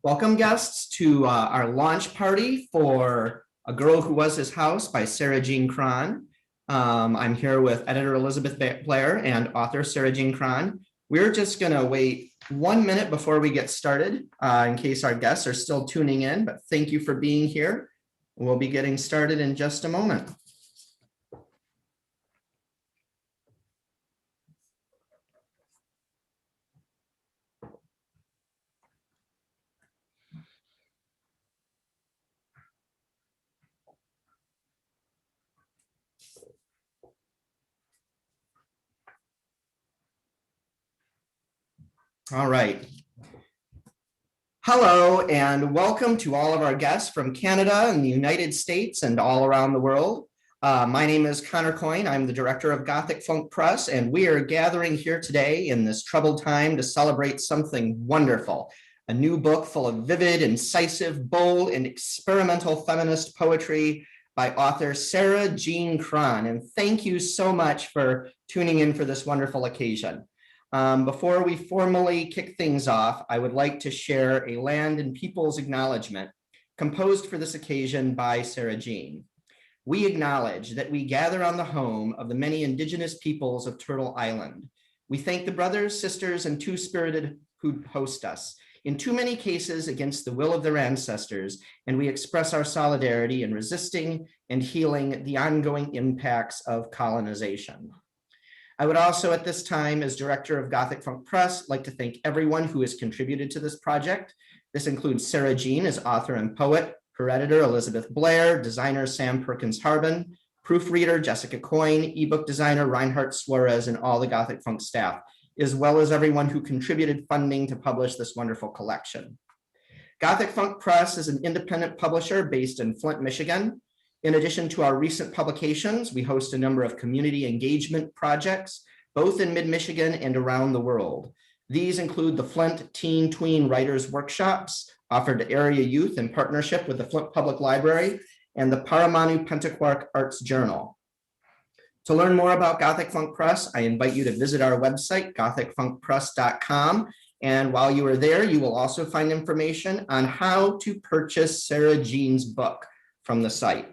Welcome guests to our launch party for A Girl Who Was His House by Sarah Jean Krahn. I'm here with editor Elizabeth Blair and author Sarah Jean Krahn. We're just gonna wait 1 minute before we get started in case our guests are still tuning in, but thank you for being here. We'll be getting started in just a moment. All right. Hello, and welcome to all of our guests from Canada and the United States and all around the world. My name is Connor Coyne. I'm the director of Gothic Funk Press, and we are gathering here today in this troubled time to celebrate something wonderful. A new book full of vivid, incisive, bold, and experimental feminist poetry by author Sarah Jean Krahn. And thank you so much for tuning in for this wonderful occasion. Before we formally kick things off, I would like to share a land and peoples acknowledgement composed for this occasion by Sarah Jean. We acknowledge that we gather on the home of the many indigenous peoples of Turtle Island. We thank the brothers, sisters, and two-spirited who host us, in too many cases against the will of their ancestors, and we express our solidarity in resisting and healing the ongoing impacts of colonization. I would also at this time, as director of Gothic Funk Press, like to thank everyone who has contributed to this project. This includes Sarah Jean as author and poet, her editor Elizabeth Blair, designer Sam Perkins Harbin, proofreader Jessica Coyne, ebook designer Reinhardt Suarez, and all the Gothic Funk staff, as well as everyone who contributed funding to publish this wonderful collection. Gothic Funk Press is an independent publisher based in Flint, Michigan. In addition to our recent publications, we host a number of community engagement projects, both in mid-Michigan and around the world. These include the Flint Teen Tween Writers Workshops, offered to area youth in partnership with the Flint Public Library, and the Paramanu Pentaquark Arts Journal. To learn more about Gothic Funk Press, I invite you to visit our website, gothicfunkpress.com. And while you are there, you will also find information on how to purchase Sarah Jean's book from the site.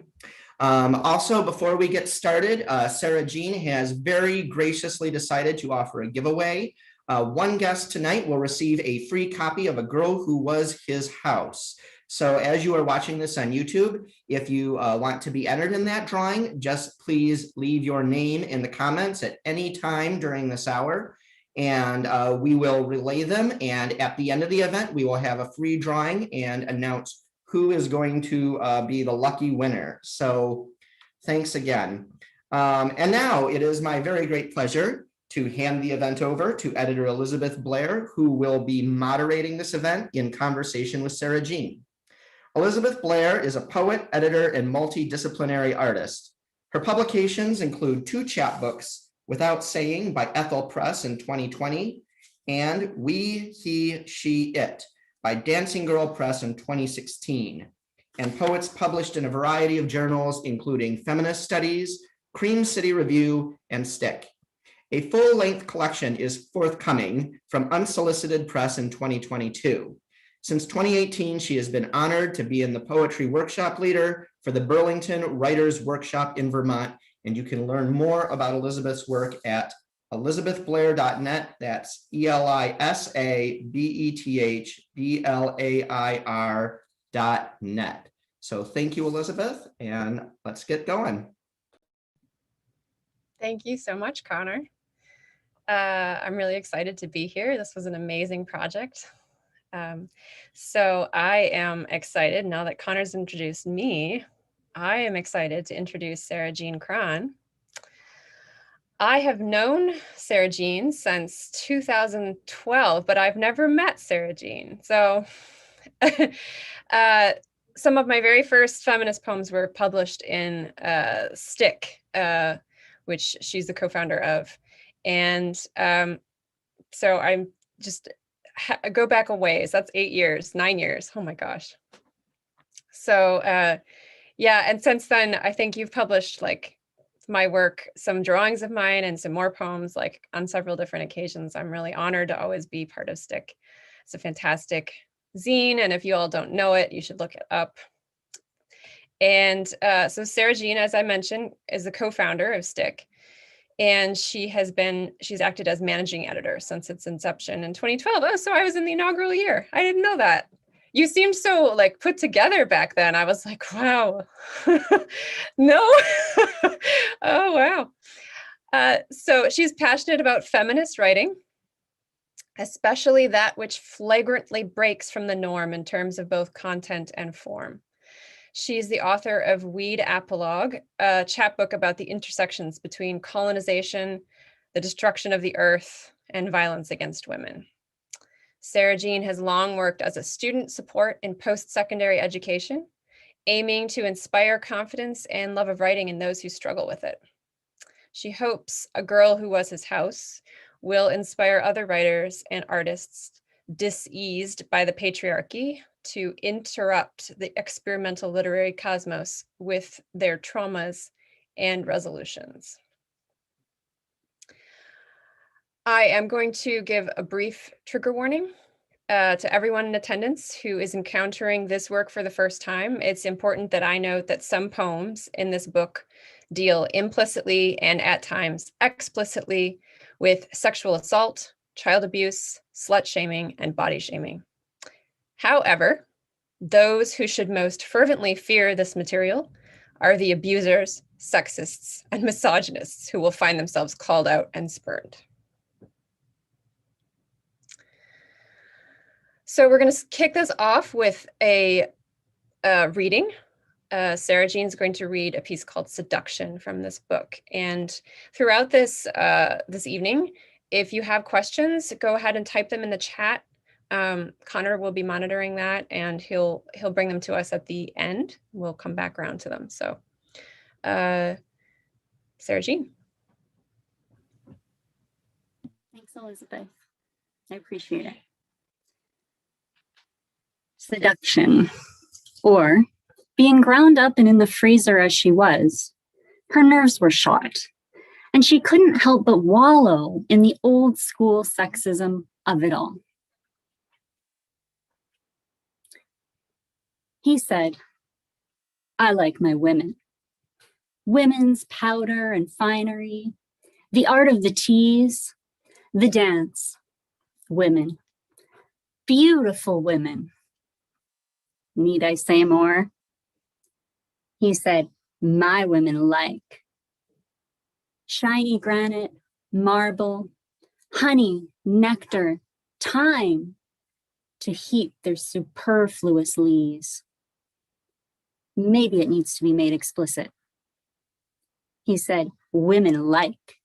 Also, before we get started, Sarah Jean has very graciously decided to offer a giveaway. One guest tonight will receive a free copy of A Girl Who Was His House. So as you are watching this on YouTube, if you want to be entered in that drawing, just please leave your name in the comments at any time during this hour, and we will relay them. And at the end of the event, we will have a free drawing and announce who is going to be the lucky winner. So thanks again. And now it is my very great pleasure to hand the event over to editor Elizabeth Blair, who will be moderating this event in conversation with Sarah Jean. Elizabeth Blair is a poet, editor, and multidisciplinary artist. Her publications include 2 chapbooks, Without Saying by Ethel Press in 2020, and We, He, She, It by Dancing Girl Press in 2016, and poets published in a variety of journals, including Feminist Studies, Cream City Review, and Stick. A full-length collection is forthcoming from Unsolicited Press in 2022. Since 2018, she has been honored to be in the Poetry Workshop Leader for the Burlington Writers Workshop in Vermont, and you can learn more about Elizabeth's work at elizabethblair.net. That's ELISABETHBLAIR.net. So thank you, Elizabeth, and let's get going. Thank you so much, Connor. I'm really excited to be here. This was an amazing project. So I am excited now that Connor's introduced me. I am excited to introduce Sarah Jean Krahn. I have known Sarah Jean since 2012, but I've never met Sarah Jean. So some of my very first feminist poems were published in Stick, which she's the co-founder of. And so I'm just go back a ways. That's 8 years, 9 years. Oh my gosh. So yeah, and since then, I think you've published like my work, some drawings of mine and some more poems, like on several different occasions. I'm really honored to always be part of Stick. It's a fantastic zine. And if you all don't know it, you should look it up. And so Sarah Jean, as I mentioned, is the co-founder of Stick. And she's acted as managing editor since its inception in 2012. Oh, so I was in the inaugural year. I didn't know that. You seemed so like put together back then. I was like, wow. No. Oh, wow. So she's passionate about feminist writing, especially that which flagrantly breaks from the norm in terms of both content and form. She's the author of Weed Apologue, a chapbook about the intersections between colonization, the destruction of the earth, and violence against women. Sarah Jean has long worked as a student support in post-secondary education, aiming to inspire confidence and love of writing in those who struggle with it. She hopes A Girl Who Was His House will inspire other writers and artists diseased by the patriarchy to interrupt the experimental literary cosmos with their traumas and resolutions. I am going to give a brief trigger warning to everyone in attendance who is encountering this work for the first time. It's important that I note that some poems in this book deal implicitly and at times explicitly with sexual assault, child abuse, slut shaming, and body shaming. However, those who should most fervently fear this material are the abusers, sexists, and misogynists who will find themselves called out and spurned. So we're going to kick this off with a reading. Sarah Jean's going to read a piece called Seduction from this book. And throughout this evening, if you have questions, go ahead and type them in the chat. Connor will be monitoring that, and he'll bring them to us at the end. We'll come back around to them. So, Sarah Jean. Thanks, Elizabeth. I appreciate it. Seduction, or being ground up and in the freezer as she was, her nerves were shot, and she couldn't help but wallow in the old school sexism of it all. He said, I like my women. Women's powder and finery, the art of the tease, the dance. Women. Beautiful women. Need I say more? He said, my women like shiny granite, marble, honey, nectar, time to heat their superfluous lees. Maybe it needs to be made explicit. He said, women like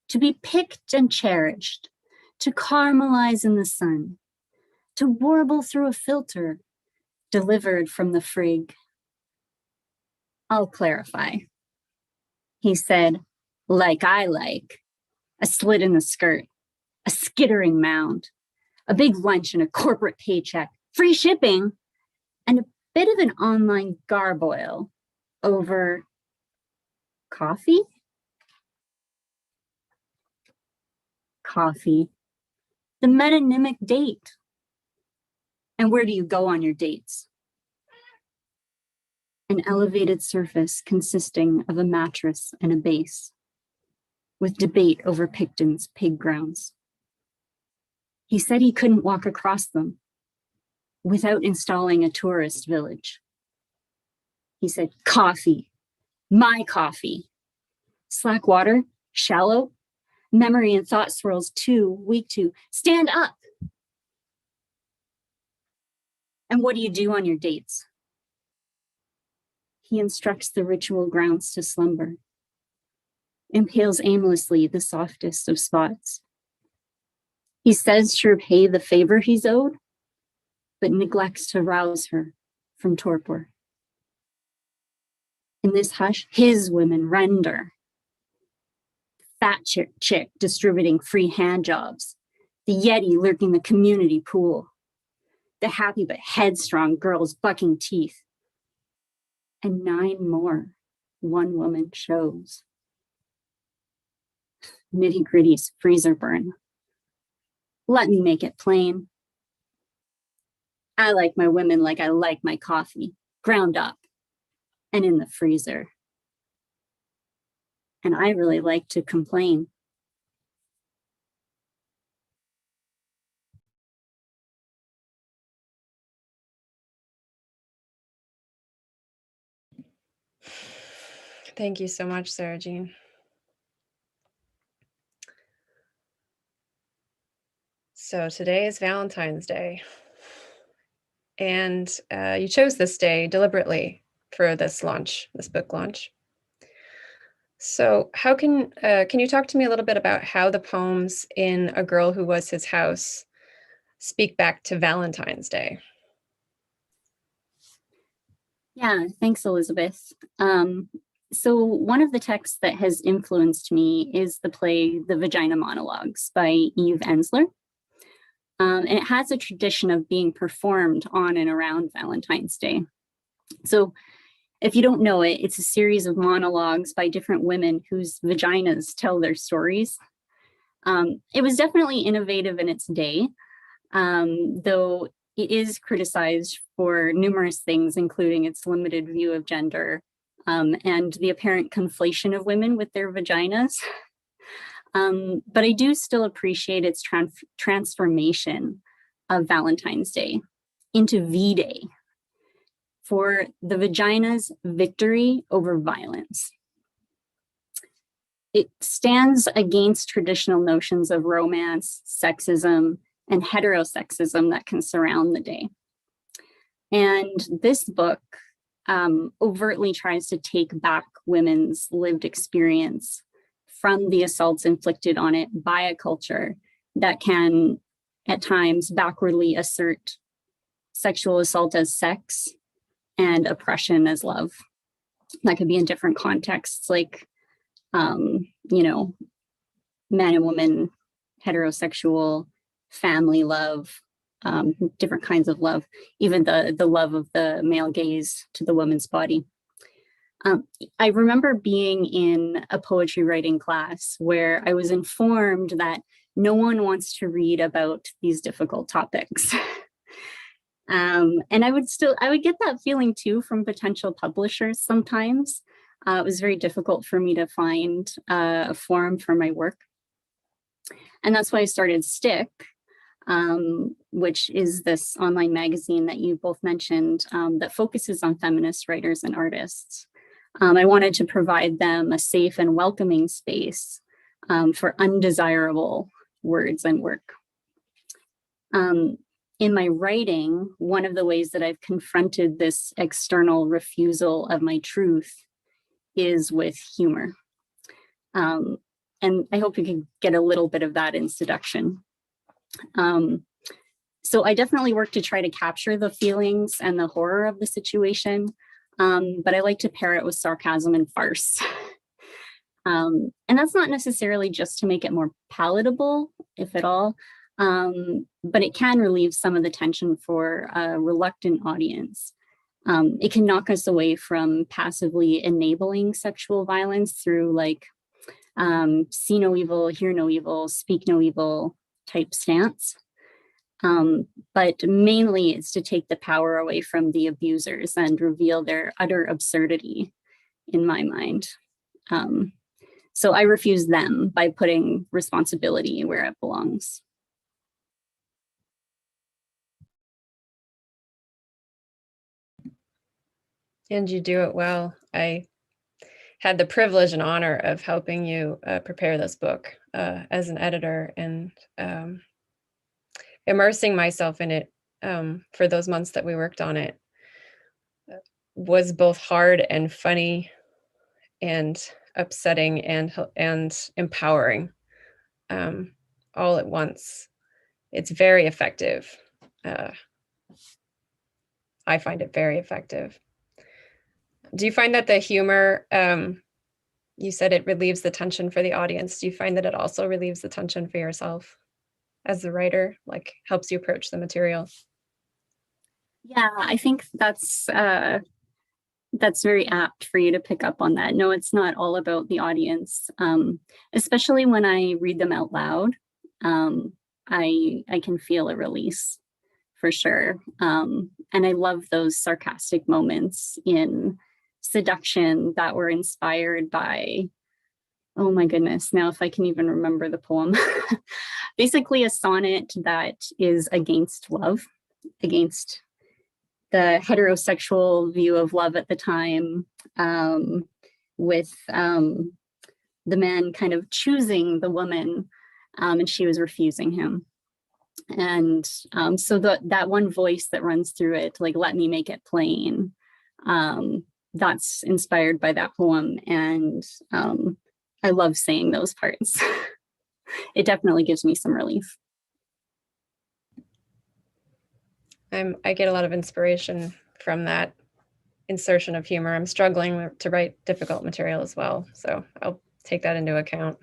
to be picked and cherished, to caramelize in the sun, to warble through a filter delivered from the frig. I'll clarify. He said, like I like, a slit in the skirt, a skittering mound, a big lunch and a corporate paycheck, free shipping, and a bit of an online garboil over coffee? Coffee. The metonymic date. And where do you go on your dates? An elevated surface consisting of a mattress and a base, with debate over Picton's pig grounds. He said he couldn't walk across them without installing a tourist village. He said, coffee, my coffee. Slack water, shallow, memory and thought swirls too weak to stand up. And what do you do on your dates? He instructs the ritual grounds to slumber, impales aimlessly the softest of spots. He says she'll pay the favor he's owed, but neglects to rouse her from torpor. In this hush, his women render. Fat chick distributing free hand jobs, the Yeti lurking the community pool, the happy but headstrong girls bucking teeth, and 9 more one woman shows. Nitty-gritty's freezer burn. Let me make it plain. I like my women like I like my coffee, ground up and in the freezer. And I really like to complain. Thank you so much, Sarah Jean. So today is Valentine's Day, and you chose this day deliberately for this launch, this book launch. So how can you talk to me a little bit about how the poems in A Girl Who Was His House speak back to Valentine's Day? Yeah, thanks, Elizabeth. So one of the texts that has influenced me is the play The Vagina Monologues by Eve Ensler. And it has a tradition of being performed on and around Valentine's Day. So if you don't know it, it's a series of monologues by different women whose vaginas tell their stories. It was definitely innovative in its day, though it is criticized for numerous things, including its limited view of gender and the apparent conflation of women with their vaginas. But I do still appreciate its transformation of Valentine's Day into V-Day for the vagina's victory over violence. It stands against traditional notions of romance, sexism, and heterosexism that can surround the day. And this book overtly tries to take back women's lived experience from the assaults inflicted on it by a culture that can, at times, backwardly assert sexual assault as sex and oppression as love. That could be in different contexts, like, you know, man and woman, heterosexual, family love, different kinds of love, even the love of the male gaze to the woman's body. I remember being in a poetry writing class where I was informed that no one wants to read about these difficult topics. And I would get that feeling too from potential publishers sometimes. It was very difficult for me to find a forum for my work. And that's why I started Stick, which is this online magazine that you both mentioned that focuses on feminist writers and artists. I wanted to provide them a safe and welcoming space for undesirable words and work. In my writing, one of the ways that I've confronted this external refusal of my truth is with humor. And I hope you can get a little bit of that in Seduction. So I definitely work to try to capture the feelings and the horror of the situation, but I like to pair it with sarcasm and farce. And that's not necessarily just to make it more palatable, if at all, but it can relieve some of the tension for a reluctant audience. It can knock us away from passively enabling sexual violence through like see no evil, hear no evil, speak no evil type stance. But mainly it's to take the power away from the abusers and reveal their utter absurdity in my mind. So I refuse them by putting responsibility where it belongs. And you do it well. I had the privilege and honor of helping you prepare this book as an editor, and immersing myself in it for those months that we worked on it was both hard and funny and upsetting and empowering all at once. It's very effective. I find it very effective. Do you find that the humor, you said it relieves the tension for the audience. Do you find that it also relieves the tension for yourself as the writer, like helps you approach the material? Yeah, I think that's very apt for you to pick up on that. No, it's not all about the audience, especially when I read them out loud. I can feel a release for sure. And I love those sarcastic moments in Seduction that were inspired by, oh my goodness, now if I can even remember the poem. Basically a sonnet that is against love, against the heterosexual view of love at the time, with the man kind of choosing the woman, and she was refusing him. And so that one voice that runs through it, like, let me make it plain, that's inspired by that poem. And I love saying those parts. It definitely gives me some relief. I get a lot of inspiration from that insertion of humor. I'm struggling to write difficult material as well, so I'll take that into account.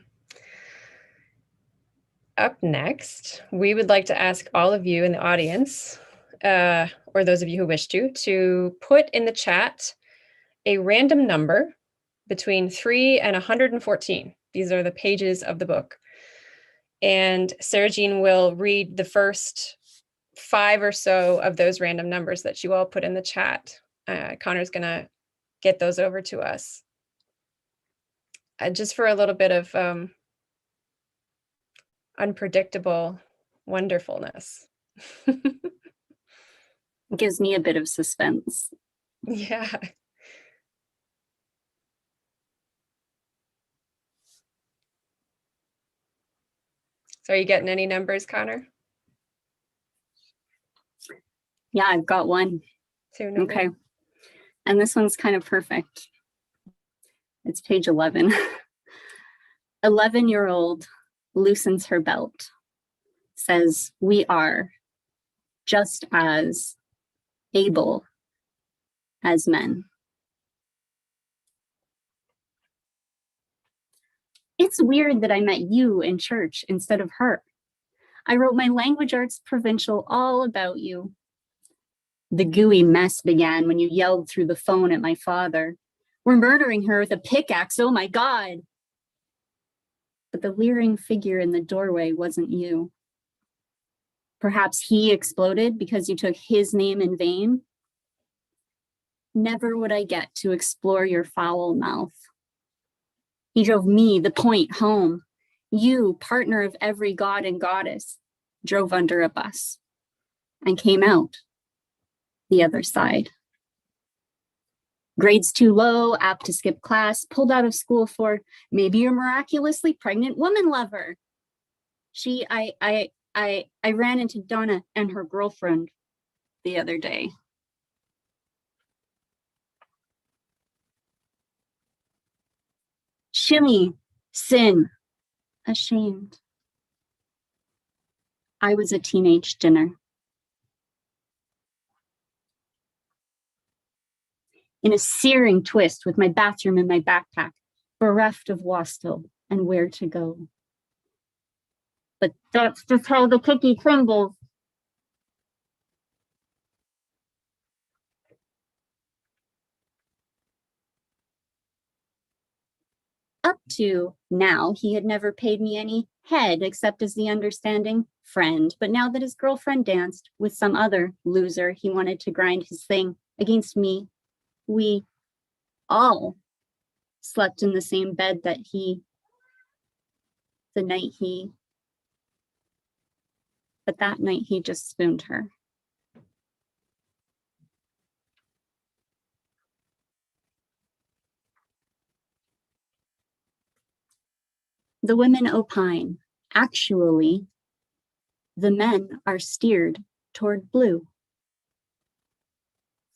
Up next, we would like to ask all of you in the audience, or those of you who wish to put in the chat a random number between 3 and 114. These are the pages of the book. And Sarah Jean will read the first 5 or so of those random numbers that you all put in the chat. Connor's going to get those over to us. Just for a little bit of unpredictable wonderfulness. It gives me a bit of suspense. Yeah. So are you getting any numbers, Connor? Yeah, I've got one. 2 numbers. Okay. And this one's kind of perfect. It's page 11. 11-year-old loosens her belt, says, we are just as able as men. It's weird that I met you in church instead of her. I wrote my language arts provincial all about you. The gooey mess began when you yelled through the phone at my father. We're murdering her with a pickaxe, oh my God. But the leering figure in the doorway wasn't you. Perhaps he exploded because you took his name in vain. Never would I get to explore your foul mouth. He drove me, the point, home. You, partner of every god and goddess, drove under a bus and came out the other side. Grades too low, apt to skip class, pulled out of school for maybe a miraculously pregnant woman lover. I ran into Donna and her girlfriend the other day. Shimmy, sin, ashamed. I was a teenage dinner. In a searing twist with my bathroom in my backpack, bereft of wastel and where to go. But that's just how the cookie crumbles. Up to now, he had never paid me any head except as the understanding friend. But now that his girlfriend danced with some other loser, he wanted to grind his thing against me. We all slept in the same bed that that night he just spooned her. The women opine, actually, the men are steered toward blue.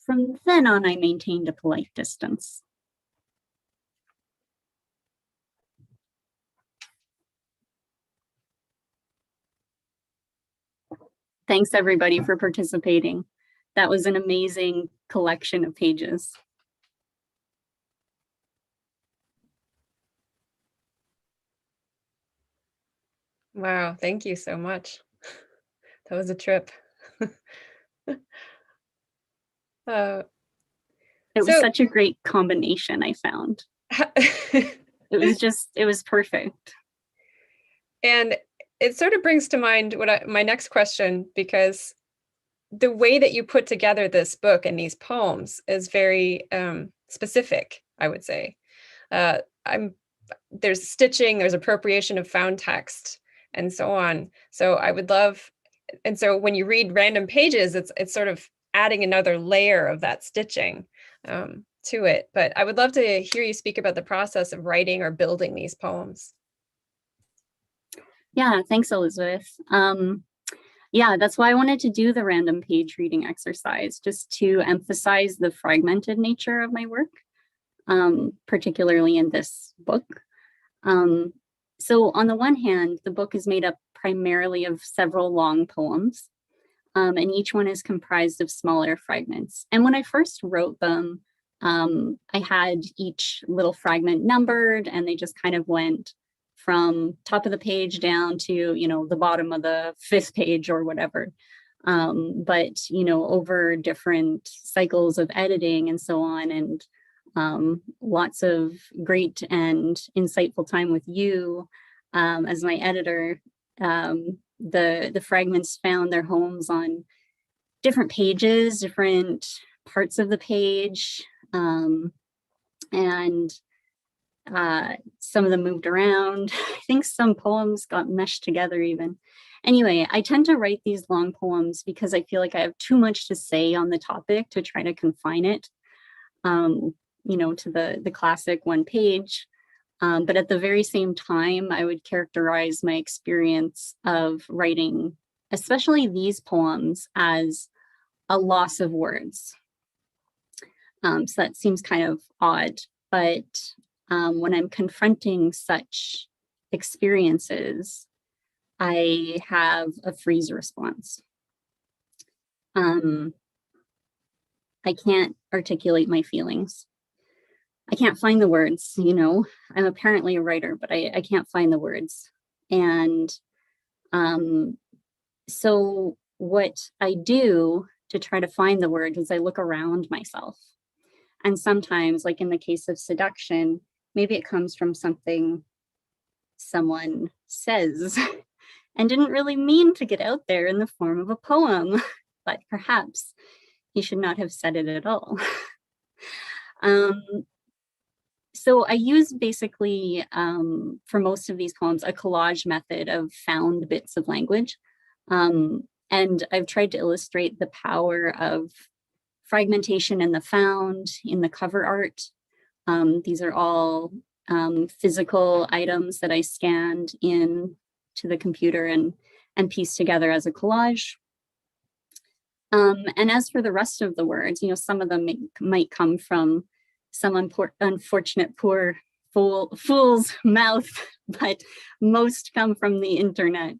From then on, I maintained a polite distance. Thanks everybody for participating. That was an amazing collection of pages. Wow, thank you so much. That was a trip. It was such a great combination, I found. It was perfect. And it sort of brings to mind my next question, because the way that you put together this book and these poems is very specific, I would say. There's stitching, there's appropriation of found text, and so on. So I would love, and so when you read random pages, it's sort of adding another layer of that stitching to it. But I would love to hear you speak about the process of writing or building these poems. Yeah, thanks, Elizabeth. Yeah, that's why I wanted to do the random page reading exercise, just to emphasize the fragmented nature of my work, particularly in this book. So on the one hand, the book is made up primarily of several long poems, and each one is comprised of smaller fragments. And when I first wrote them, I had each little fragment numbered, and they just kind of went from top of the page down to, the bottom of the 5th page or whatever. But, over different cycles of editing and so on, and lots of great and insightful time with you as my editor, the fragments found their homes on different pages, different parts of the page, and some of them moved around. I think some poems got meshed together even. Anyway, I tend to write these long poems because I feel like I have too much to say on the topic to try to confine it, to the classic one page. But at the very same time, I would characterize my experience of writing, especially these poems, as a loss of words. So that seems kind of odd, but when I'm confronting such experiences, I have a freeze response. I can't articulate my feelings. I can't find the words, I'm apparently a writer, but I can't find the words. And so what I do to try to find the words is I look around myself. And sometimes, like in the case of seduction, maybe it comes from something someone says and didn't really mean to get out there in the form of a poem, but perhaps he should not have said it at all. So I use basically, for most of these poems, a collage method of found bits of language. And I've tried to illustrate the power of fragmentation and the found in the cover art. These are all physical items that I scanned in to the computer and pieced together as a collage. And as for the rest of the words, some of them might come from some unfortunate poor fool's mouth, but most come from the internet.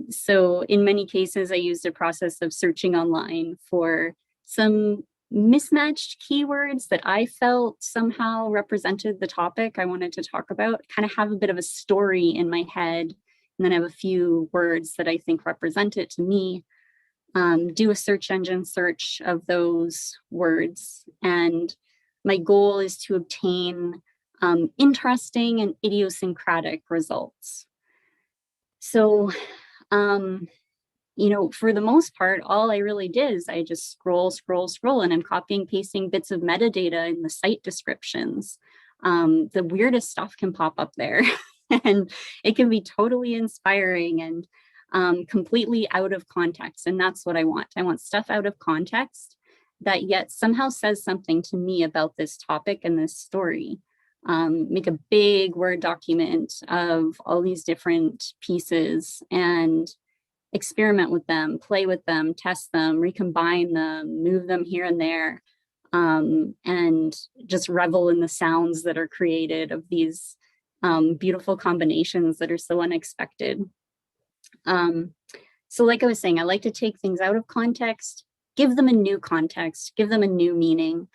So in many cases, I used a process of searching online for some mismatched keywords that I felt somehow represented the topic I wanted to talk about, kind of have a bit of a story in my head, and then have a few words that I think represent it to me. Do a search engine search of those words. And my goal is to obtain interesting and idiosyncratic results. So, for the most part, all I really did is I just scroll, and I'm copying, pasting bits of metadata in the site descriptions. The weirdest stuff can pop up there and it can be totally inspiring and completely out of context. And that's what I want. I want stuff out of context that yet somehow says something to me about this topic and this story. Make a big Word document of all these different pieces and experiment with them, play with them, test them, recombine them, move them here and there, and just revel in the sounds that are created of these beautiful combinations that are so unexpected. So like I was saying, I like to take things out of context, give them a new context, give them a new meaning.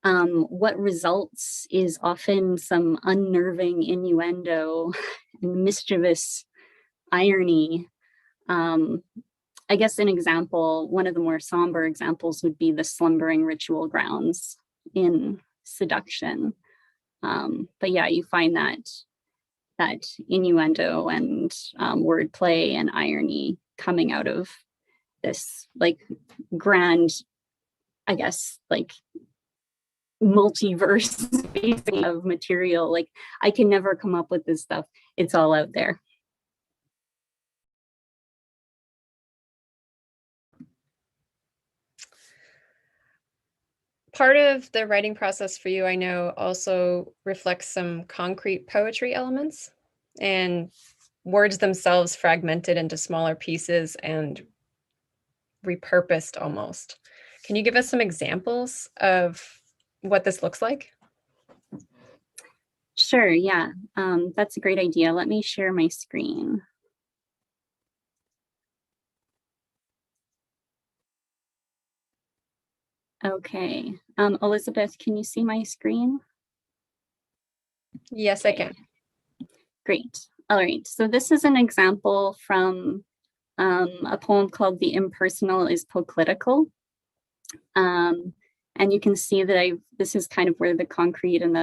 What results is often some unnerving innuendo and mischievous irony. I guess an example, one of the more somber examples would be the slumbering ritual grounds in seduction. But yeah, you find that innuendo and wordplay and irony coming out of this like grand, I guess, like multiverse basically of material. Like I can never come up with this stuff. It's all out there. Part of the writing process for you, I know, also reflects some concrete poetry elements and words themselves fragmented into smaller pieces and repurposed almost. Can you give us some examples of what this looks like? Sure, yeah, that's a great idea. Let me share my screen. Okay, Elizabeth, can you see my screen? Yes, I can. Great. All right, so this is an example from a poem called The Impersonal is Poetical. And you can see that this is kind of where the concrete and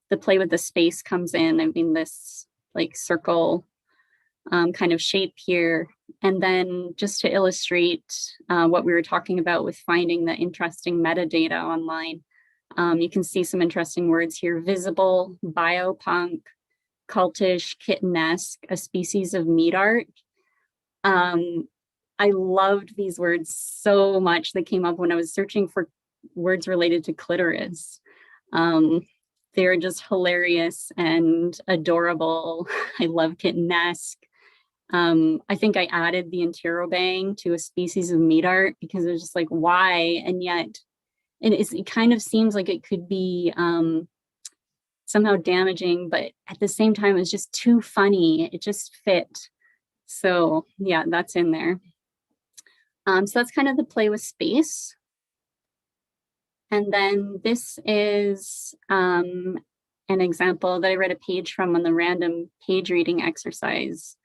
the play with the space comes in. I mean, this like circle kind of shape here. And then just to illustrate what we were talking about with finding the interesting metadata online, you can see some interesting words here: visible, biopunk, cultish, kittenesque, a species of meat art. I loved these words so much. They came up when I was searching for words related to clitoris. They're just hilarious and adorable. I love kittenesque. I think I added the interrobang to a species of meat art because it was just like, why? And yet it kind of seems like it could be somehow damaging, but at the same time, it was just too funny. It just fit. So yeah, that's in there. So that's kind of the play with space. And then this is an example that I read a page from on the random page reading exercise.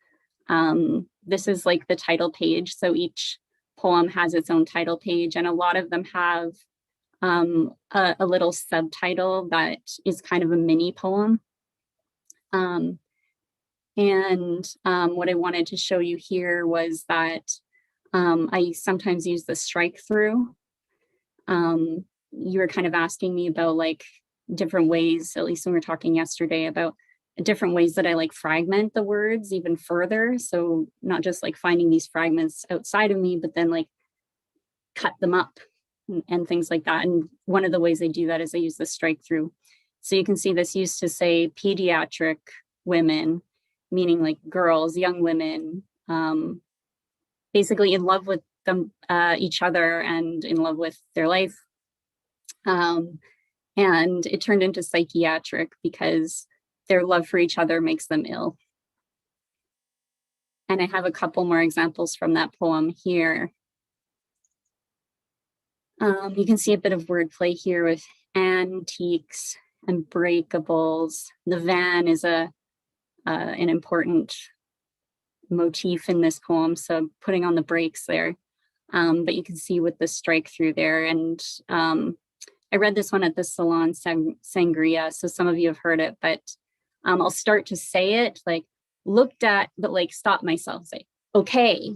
This is like the title page. So each poem has its own title page, and a lot of them have a little subtitle that is kind of a mini poem. And what I wanted to show you here was that I sometimes use the strike through. You were kind of asking me about like different ways, at least when we were talking yesterday, about different ways that I like fragment the words even further. So not just like finding these fragments outside of me, but then like cut them up and things like that. And one of the ways I do that is I use the strike through. So you can see this used to say pediatric women, meaning like girls, young women, basically in love with them, each other and in love with their life. And it turned into psychiatric because their love for each other makes them ill. And I have a couple more examples from that poem here. You can see a bit of wordplay here with antiques and breakables. The van is an important motif in this poem, so putting on the brakes there. But you can see with the strike through there. And I read this one at the Salon Sangria, so some of you have heard it, but I'll start to say it like looked at, but like stop myself, say, okay.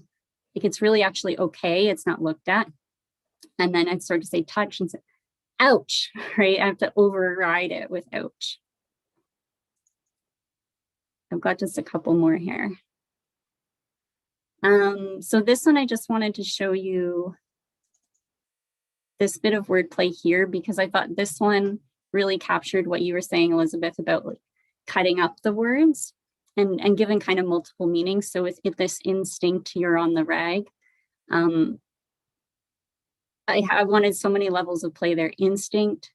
Like it's really actually okay, it's not looked at. And then I'd start to say touch and say, ouch, right? I have to override it with ouch. I've got just a couple more here. So this one, I just wanted to show you this bit of wordplay here because I thought this one really captured what you were saying, Elizabeth, about like cutting up the words and giving kind of multiple meanings. So with this instinct, you're on the rag. I wanted so many levels of play there: instinct,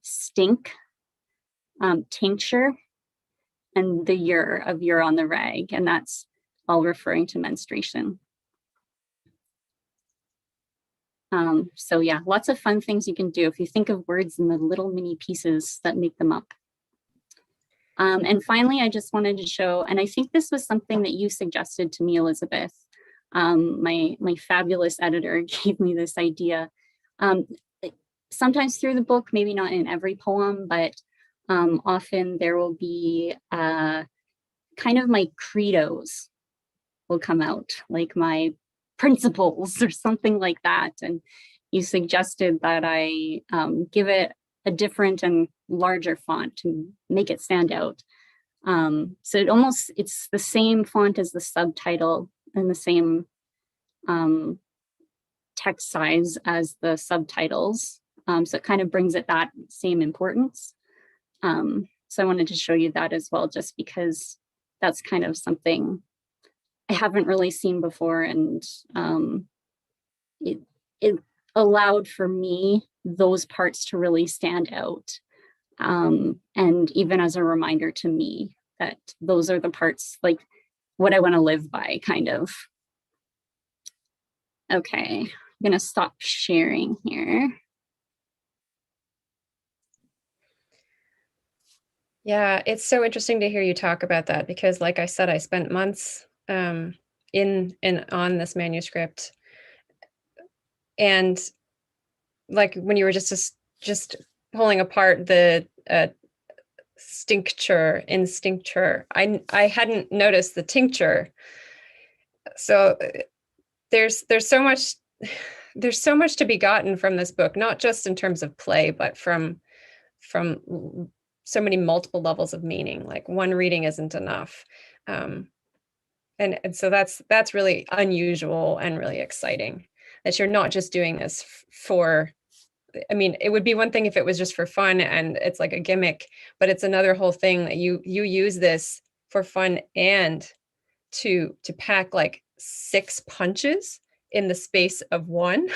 stink, tincture, and the you're on the rag, and that's all referring to menstruation. So yeah, lots of fun things you can do if you think of words in the little mini pieces that make them up. And finally, I just wanted to show, and I think this was something that you suggested to me, Elizabeth. My fabulous editor gave me this idea. Sometimes through the book, maybe not in every poem, but often there will be kind of my credos will come out, like my principles or something like that. And you suggested that I give it a different and larger font to make it stand out. So it's the same font as the subtitle and the same text size as the subtitles. So it kind of brings it that same importance. So I wanted to show you that as well, just because that's kind of something I haven't really seen before. And it allowed for me those parts to really stand out. And even as a reminder to me that those are the parts, like what I want to live by, kind of. Okay, I'm gonna stop sharing here. Yeah, it's so interesting to hear you talk about that, because like I said, I spent months in and on this manuscript. And like when you were just pulling apart the instincture, I hadn't noticed the tincture. So there's so much to be gotten from this book, not just in terms of play, but from so many multiple levels of meaning. Like one reading isn't enough. And so that's really unusual and really exciting, that you're not just doing this for, I mean, it would be one thing if it was just for fun and it's like a gimmick, but it's another whole thing that you use this for fun and to pack like 6 punches in the space of one.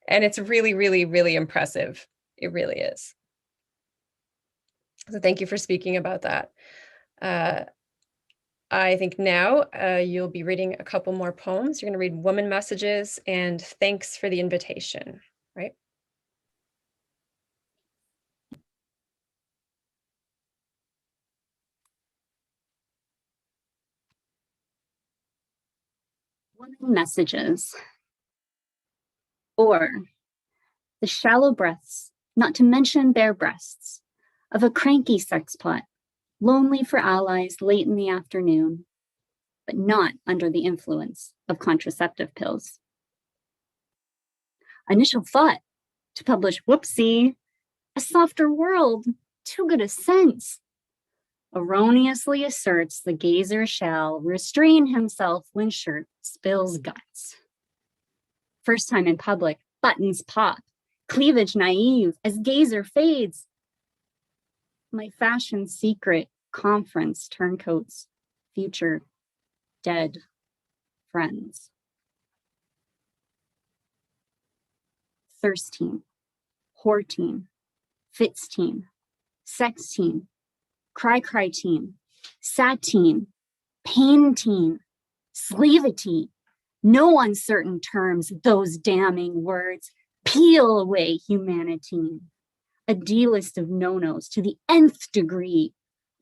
And it's really, really, really impressive. It really is. So thank you for speaking about that. I think now you'll be reading a couple more poems. You're going to read Woman Messages and Thanks for the Invitation, right? Woman Messages. Or the shallow breaths, not to mention bare breasts, of a cranky sexpot, lonely for allies late in the afternoon, but not under the influence of contraceptive pills. Initial thought to publish Whoopsie, a softer world, too good a sense. Erroneously asserts the gazer shall restrain himself when shirt spills guts. First time in public, buttons pop, cleavage naive as gazer fades. My fashion secret conference turncoats, future dead friends. Thirst team, whore team, fits team, sex team, cry team, sad team, pain team, slavity. No uncertain terms, those damning words. Peel away humanity. A D-list of no-nos to the nth degree.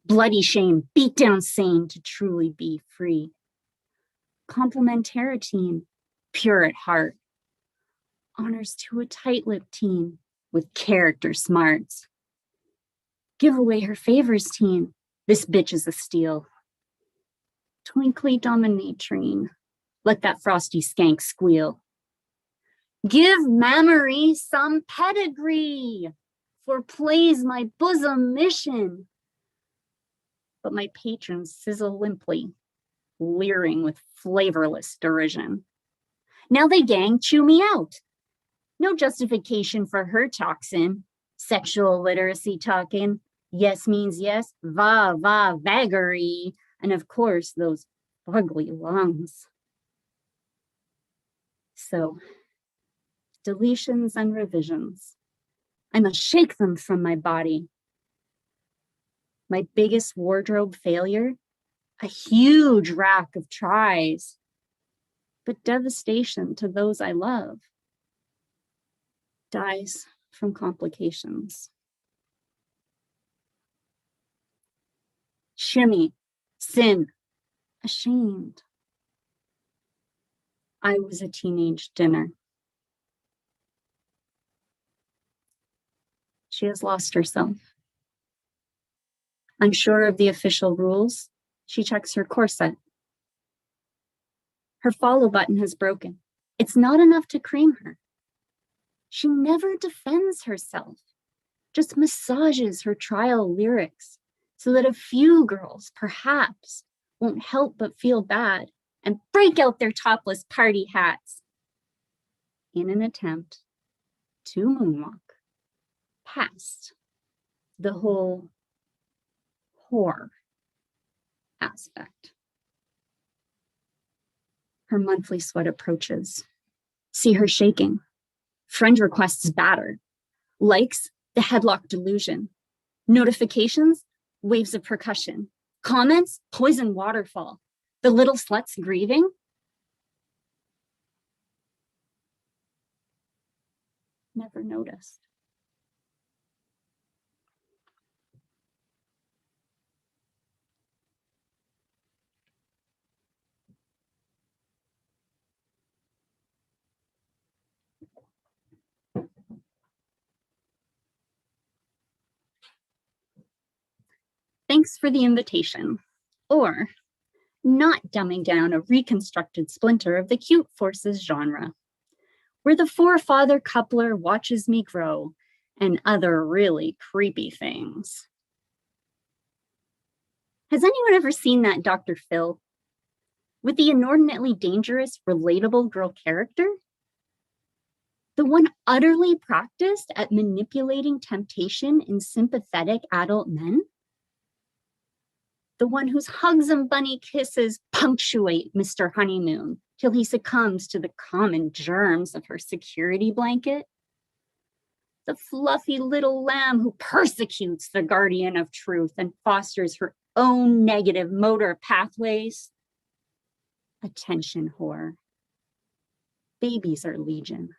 Bloody shame, beat down sane to truly be free. Complementary team, pure at heart. Honors to a tight-lipped teen with character smarts. Give away her favors, teen. This bitch is a steal. Twinkly dominatrine. Let that frosty skank squeal. Give Mammary some pedigree, for plays my bosom mission. But my patrons sizzle limply, leering with flavorless derision. Now they gang chew me out. No justification for her toxin. Sexual literacy talking. Yes means yes, va, vagary. And of course, those ugly lungs. So, deletions and revisions. I must shake them from my body. My biggest wardrobe failure, a huge rack of tries, but devastation to those I love. Dies from complications. Shimmy, sin, ashamed. I was a teenage dinner. She has lost herself. Unsure of the official rules, she checks her corset. Her follow button has broken. It's not enough to cream her. She never defends herself, just massages her trial lyrics so that a few girls, perhaps, won't help but feel bad and break out their topless party hats in an attempt to moonwalk past the whole whore aspect. Her monthly sweat approaches. See her shaking. Friend requests batter. Likes, the headlock delusion. Notifications, waves of percussion. Comments, poison waterfall. The little slut's grieving. Never noticed. Thanks for the invitation. Or not dumbing down a reconstructed splinter of the cute forces genre, where the forefather coupler watches me grow and other really creepy things. Has anyone ever seen that Dr. Phil? With the inordinately dangerous, relatable girl character? The one utterly practiced at manipulating temptation in sympathetic adult men? The one whose hugs and bunny kisses punctuate Mr. Honeymoon till he succumbs to the common germs of her security blanket? The fluffy little lamb who persecutes the guardian of truth and fosters her own negative motor pathways? Attention whore. Babies are legion.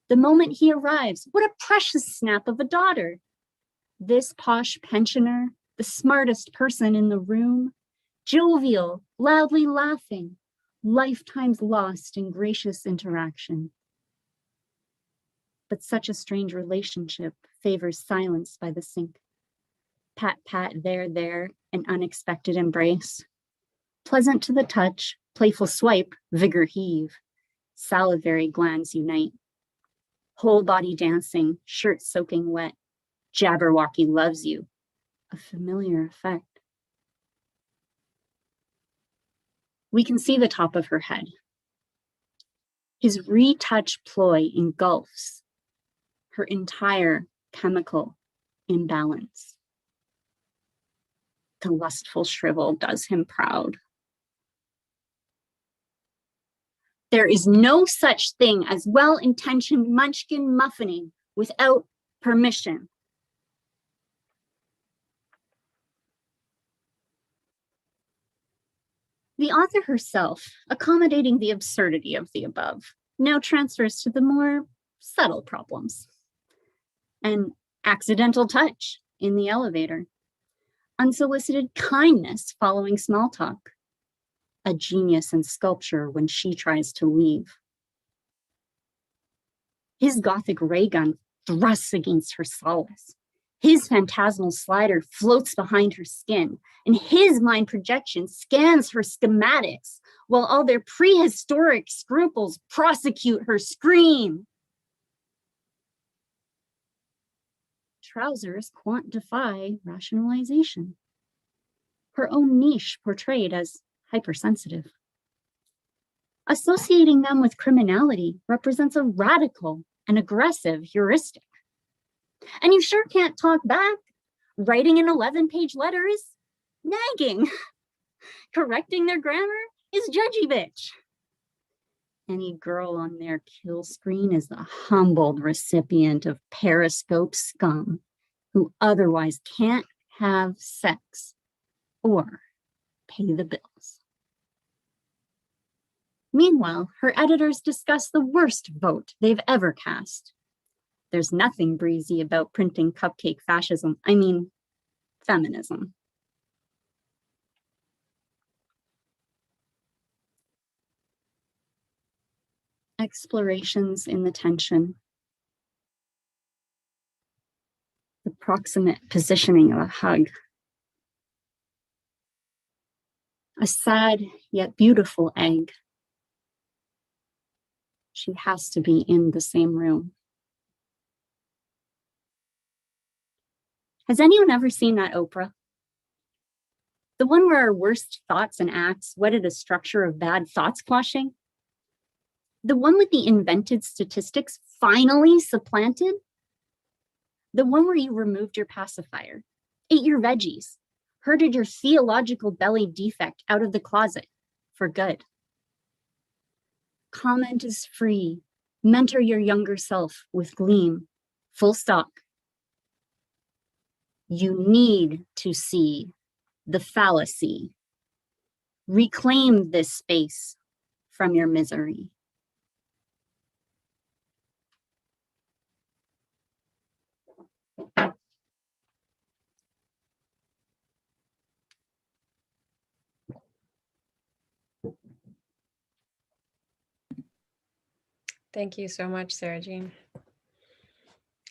The moment he arrives, what a precious snap of a daughter. This posh pensioner, the smartest person in the room, jovial, loudly laughing, lifetimes lost in gracious interaction. But such a strange relationship favors silence by the sink. Pat, pat, there, an unexpected embrace. Pleasant to the touch, playful swipe, vigor heave. Salivary glands unite. Whole body dancing, shirt soaking wet. Jabberwocky loves you. A familiar effect. We can see the top of her head. His retouch ploy engulfs her entire chemical imbalance. The lustful shrivel does him proud. There is no such thing as well-intentioned munchkin muffining without permission. The author herself, accommodating the absurdity of the above, now transfers to the more subtle problems. An accidental touch in the elevator, unsolicited kindness following small talk, a genius in sculpture when she tries to leave. His Gothic ray gun thrusts against her solace. His phantasmal slider floats behind her skin, and his mind projection scans her schematics, while all their prehistoric scruples prosecute her scream. Trousers quantify rationalization. Her own niche portrayed as hypersensitive. Associating them with criminality represents a radical and aggressive heuristic. And you sure can't talk back. Writing an 11-page letter is nagging. Correcting their grammar is judgy bitch. Any girl on their kill screen is the humbled recipient of periscope scum who otherwise can't have sex or pay the bills. Meanwhile, her editors discuss the worst vote they've ever cast. There's nothing breezy about printing cupcake fascism. I mean, feminism. Explorations in the tension. The proximate positioning of a hug. a sad yet beautiful egg. She has to be in the same room. Has anyone ever seen that Oprah? The one where our worst thoughts and acts wedded a structure of bad thoughts quashing? The one with the invented statistics finally supplanted? The one where you removed your pacifier, ate your veggies, herded your theological belly defect out of the closet for good. Comment is free. Mentor your younger self with gleam. Full stop. You need to see the fallacy. Reclaim this space from your misery. Thank you so much, Sarah Jean.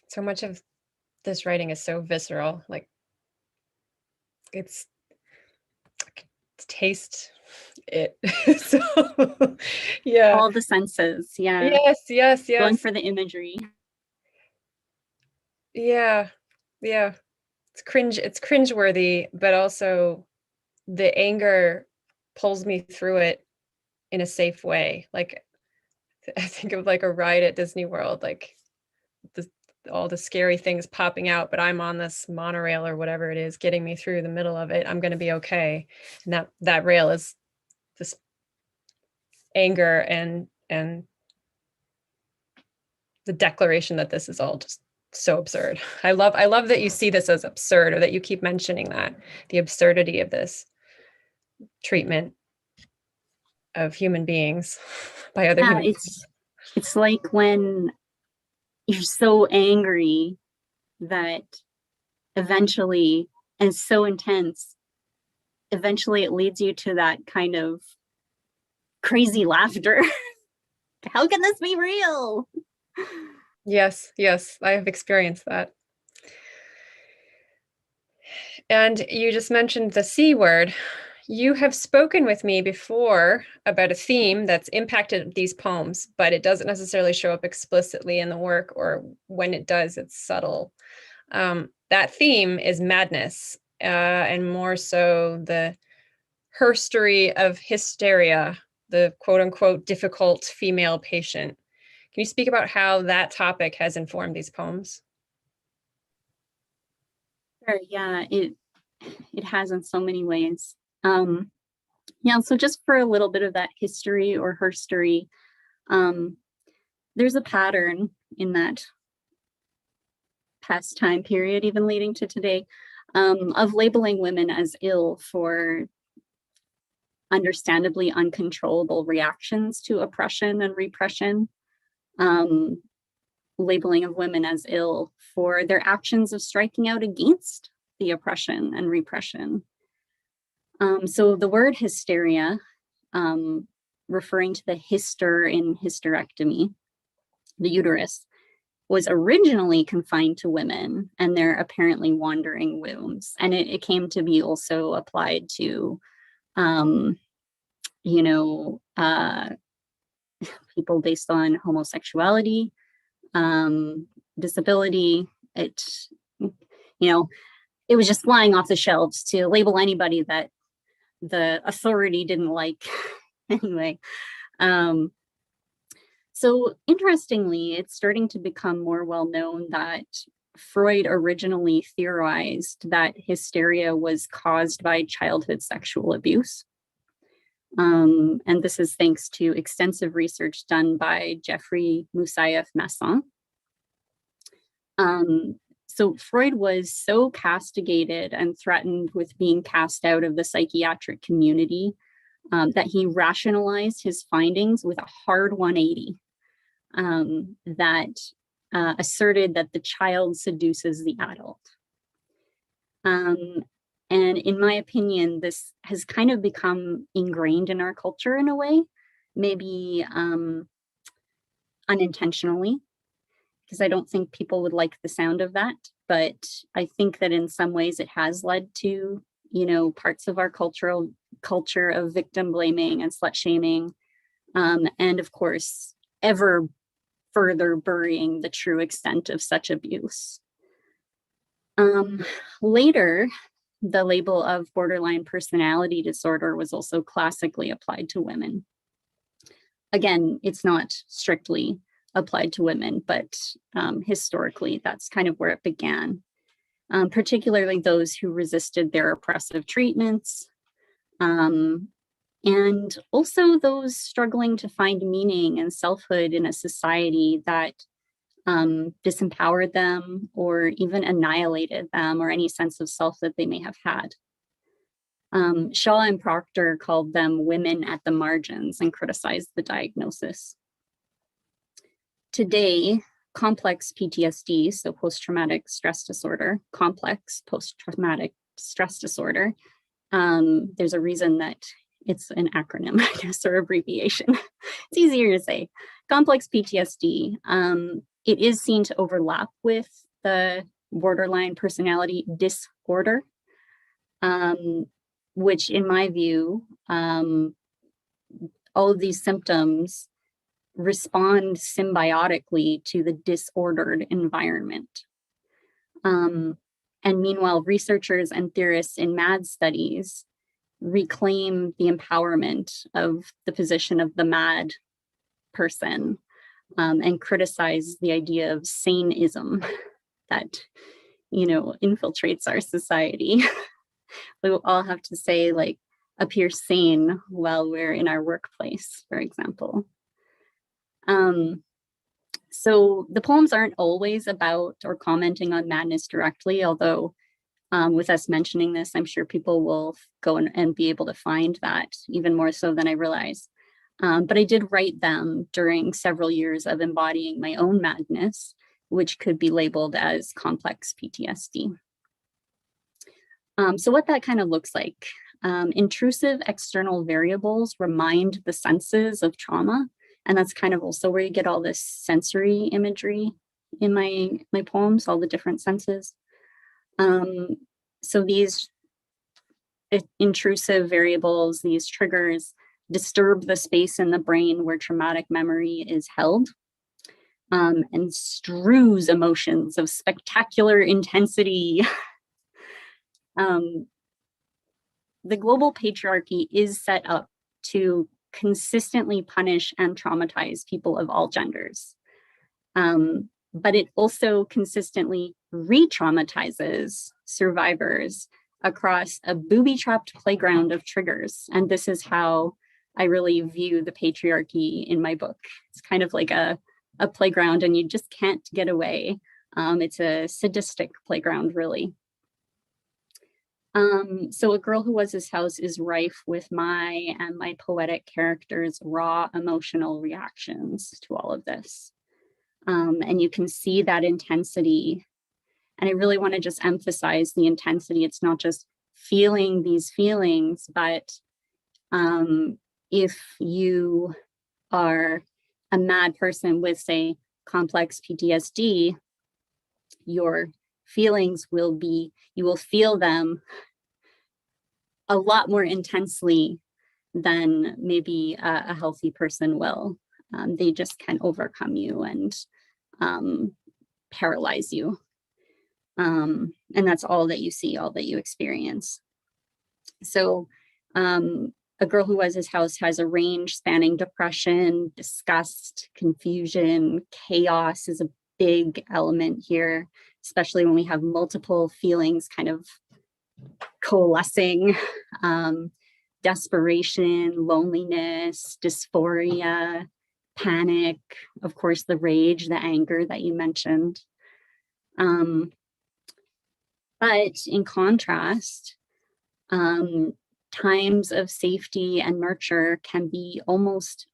So much of this writing is so visceral, like it's taste it. So yeah. All the senses, yeah. Yes. Going for the imagery. Yeah. It's cringeworthy, but also the anger pulls me through it in a safe way. Like I think of like a ride at Disney World, like all the scary things popping out, but I'm on this monorail or whatever it is, getting me through the middle of it. I'm going to be okay. And that rail is this anger and the declaration that this is all just so absurd. I love that you see this as absurd, or that you keep mentioning that, the absurdity of this treatment of human beings by other human beings. It's like when you're so angry that eventually, and so intense, eventually it leads you to that kind of crazy laughter. How can this be real? Yes, I have experienced that. And you just mentioned the C word. You have spoken with me before about a theme that's impacted these poems, but it doesn't necessarily show up explicitly in the work, or when it does, it's subtle. That theme is madness, and more so the herstory of hysteria, the quote unquote difficult female patient. Can you speak about how that topic has informed these poems? Sure, yeah, it has in so many ways. So just for a little bit of that history or herstory, there's a pattern in that past time period, even leading to today, of labeling women as ill for understandably uncontrollable reactions to oppression and repression, labeling of women as ill for their actions of striking out against the oppression and repression. So the word hysteria, referring to the hyster in hysterectomy, the uterus, was originally confined to women and their apparently wandering wombs. And it came to be also applied to, people based on homosexuality, disability. It was just flying off the shelves to label anybody that the authority didn't like. Anyway, so interestingly, it's starting to become more well known that Freud originally theorized that hysteria was caused by childhood sexual abuse. And this is thanks to extensive research done by Jeffrey Moussaieff-Masson. So Freud was so castigated and threatened with being cast out of the psychiatric community that he rationalized his findings with a hard 180 that asserted that the child seduces the adult. And in my opinion, this has kind of become ingrained in our culture in a way, maybe unintentionally, because I don't think people would like the sound of that. But I think that in some ways it has led to, parts of our cultural culture of victim blaming and slut shaming, and of course, ever further burying the true extent of such abuse. Later, the label of borderline personality disorder was also classically applied to women. Again, it's not strictly applied to women, but historically, that's kind of where it began. Particularly those who resisted their oppressive treatments, and also those struggling to find meaning and selfhood in a society that disempowered them or even annihilated them or any sense of self that they may have had. Shaw and Proctor called them women at the margins and criticized the diagnosis. Today, complex PTSD, so post-traumatic stress disorder, complex post-traumatic stress disorder, there's a reason that it's an acronym, I guess, or abbreviation. It's easier to say. Complex PTSD, it is seen to overlap with the borderline personality disorder, which in my view, all of these symptoms respond symbiotically to the disordered environment. And meanwhile, researchers and theorists in MAD studies reclaim the empowerment of the position of the MAD person, and criticize the idea of saneism that, infiltrates our society. We will all have to say, like, appear sane while we're in our workplace, for example. So the poems aren't always about or commenting on madness directly, although with us mentioning this, I'm sure people will go and be able to find that even more so than I realize. But I did write them during several years of embodying my own madness, which could be labeled as complex PTSD. So what that kind of looks like, intrusive external variables remind the senses of trauma. And that's kind of also where you get all this sensory imagery in my poems, all the different senses. So these intrusive variables, these triggers, disturb the space in the brain where traumatic memory is held, and strews emotions of spectacular intensity. The global patriarchy is set up to consistently punish and traumatize people of all genders. But it also consistently re-traumatizes survivors across a booby-trapped playground of triggers. And this is how I really view the patriarchy in my book. It's kind of like a playground and you just can't get away. It's a sadistic playground, really. So A Girl Who Was His House is rife with my and my poetic characters' raw emotional reactions to all of this. And you can see that intensity. And I really want to just emphasize the intensity. It's not just feeling these feelings, but if you are a mad person with, say, complex PTSD, your feelings will be, you will feel them a lot more intensely than maybe a healthy person will. They just can overcome you and paralyze you. And that's all that you see, all that you experience. So A Girl Who Was His House has a range spanning depression, disgust, confusion, chaos is a big element here, especially when we have multiple feelings kind of coalescing, desperation, loneliness, dysphoria, panic, of course, the rage, the anger that you mentioned. But in contrast, times of safety and nurture can be almost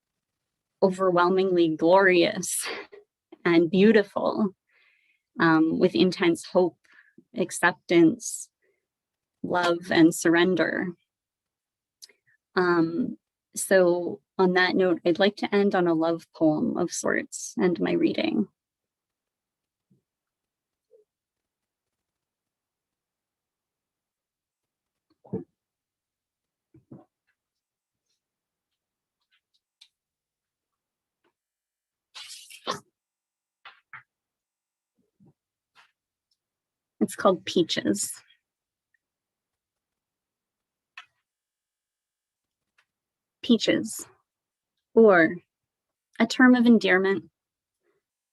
overwhelmingly glorious and beautiful, with intense hope, acceptance, love, and surrender. So on that note, I'd like to end on a love poem of sorts and my reading. It's called Peaches. Peaches, or a term of endearment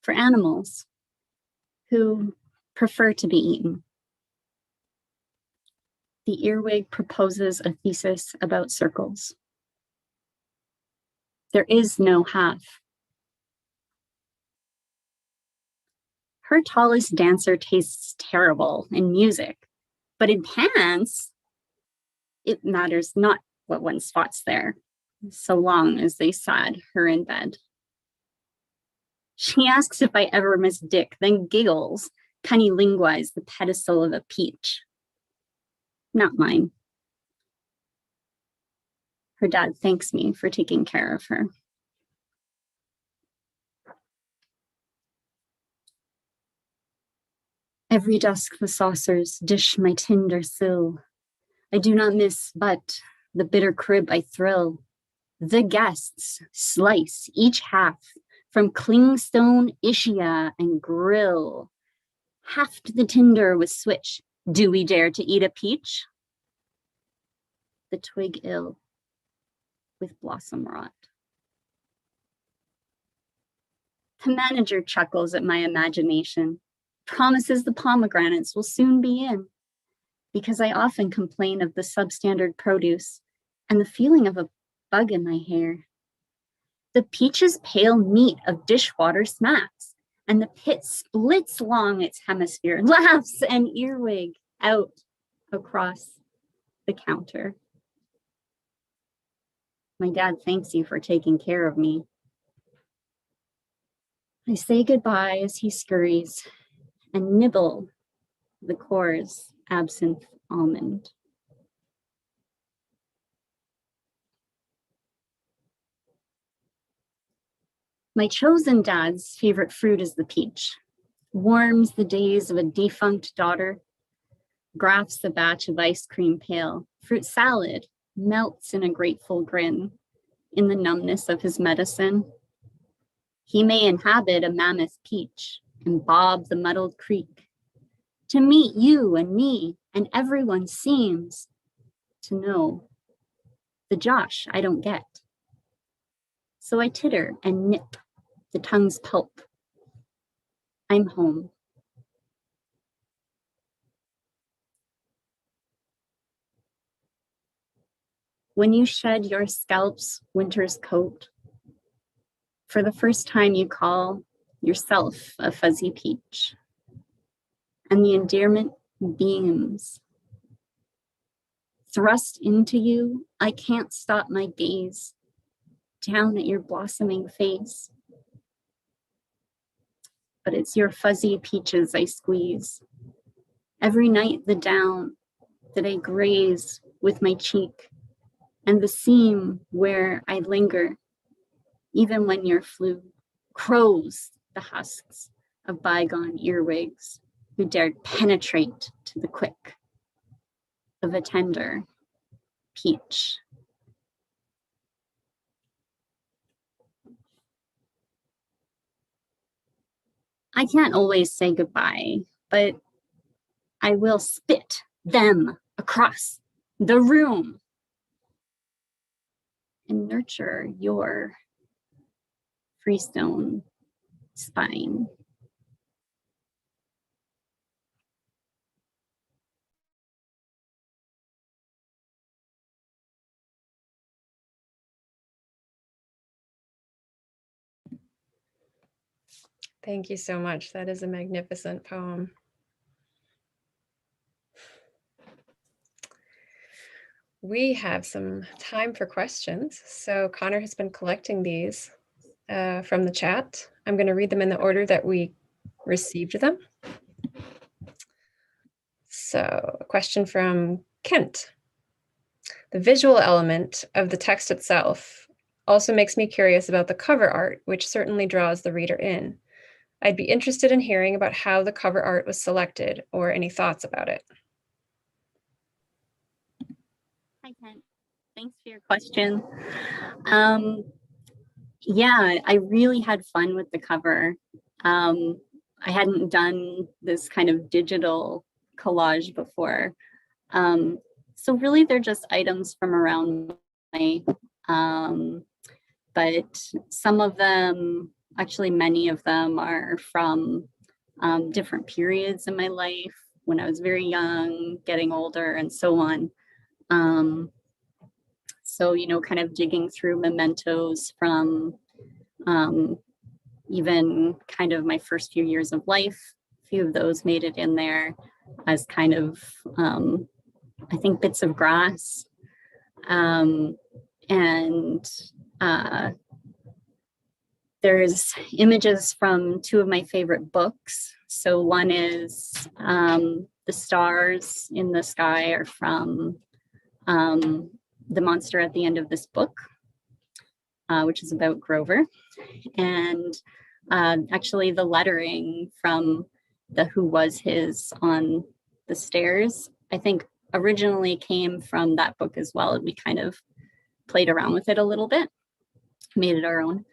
for animals who prefer to be eaten. The earwig proposes a thesis about circles. There is no half. Her tallest dancer tastes terrible in music, but in pants, it matters not what one spots there, so long as they sad her in bed. She asks if I ever miss Dick, then giggles, cunnilinguize the pedestal of a peach. Not mine. Her dad thanks me for taking care of her. Every dusk the saucers dish my tinder sill. I do not miss but the bitter crib I thrill. The guests slice each half from clingstone, ischia, and grill. Haft the tinder with switch. Do we dare to eat a peach? The twig ill with blossom rot. The manager chuckles at my imagination, promises the pomegranates will soon be in, because I often complain of the substandard produce and the feeling of a bug in my hair. The peach's pale meat of dishwater smacks, and the pit splits along its hemisphere, laughs and earwig out across the counter. My dad thanks you for taking care of me. I say goodbye as he scurries and nibble the core's absinthe almond. My chosen dad's favorite fruit is the peach. Warms the days of a defunct daughter, grafts a batch of ice cream pail. Fruit salad melts in a grateful grin in the numbness of his medicine. He may inhabit a mammoth peach and bob the muddled creek. To meet you and me and everyone seems to know the Josh I don't get. So I titter and nip the tongue's pulp. I'm home. When you shed your scalp's winter's coat, for the first time you call yourself a fuzzy peach, and the endearment beams. Thrust into you, I can't stop my gaze down at your blossoming face. But it's your fuzzy peaches I squeeze. Every night the down that I graze with my cheek, and the seam where I linger, even when your flu crows the husks of bygone earwigs who dared penetrate to the quick of a tender peach. I can't always say goodbye, but I will spit them across the room and nurture your freestone spine. Thank you so much. That is a magnificent poem. We have some time for questions. So Connor has been collecting these from the chat. I'm going to read them in the order that we received them. So a question from Kent. The visual element of the text itself also makes me curious about the cover art, which certainly draws the reader in. I'd be interested in hearing about how the cover art was selected or any thoughts about it. Hi, Kent. Thanks for your question. Yeah, I really had fun with the cover. I hadn't done this kind of digital collage before. So really they're just items from around my, but some of them, actually many of them are from different periods in my life, when I was very young, getting older, and so on. So, kind of digging through mementos from even kind of my first few years of life. A few of those made it in there as kind of, I think, bits of grass. And there's images from two of my favorite books. So one is The Stars in the Sky are from The Monster at the End of This Book, which is about Grover. And actually the lettering from the Who Was His on the stairs, I think originally came from that book as well. We kind of played around with it a little bit, made it our own.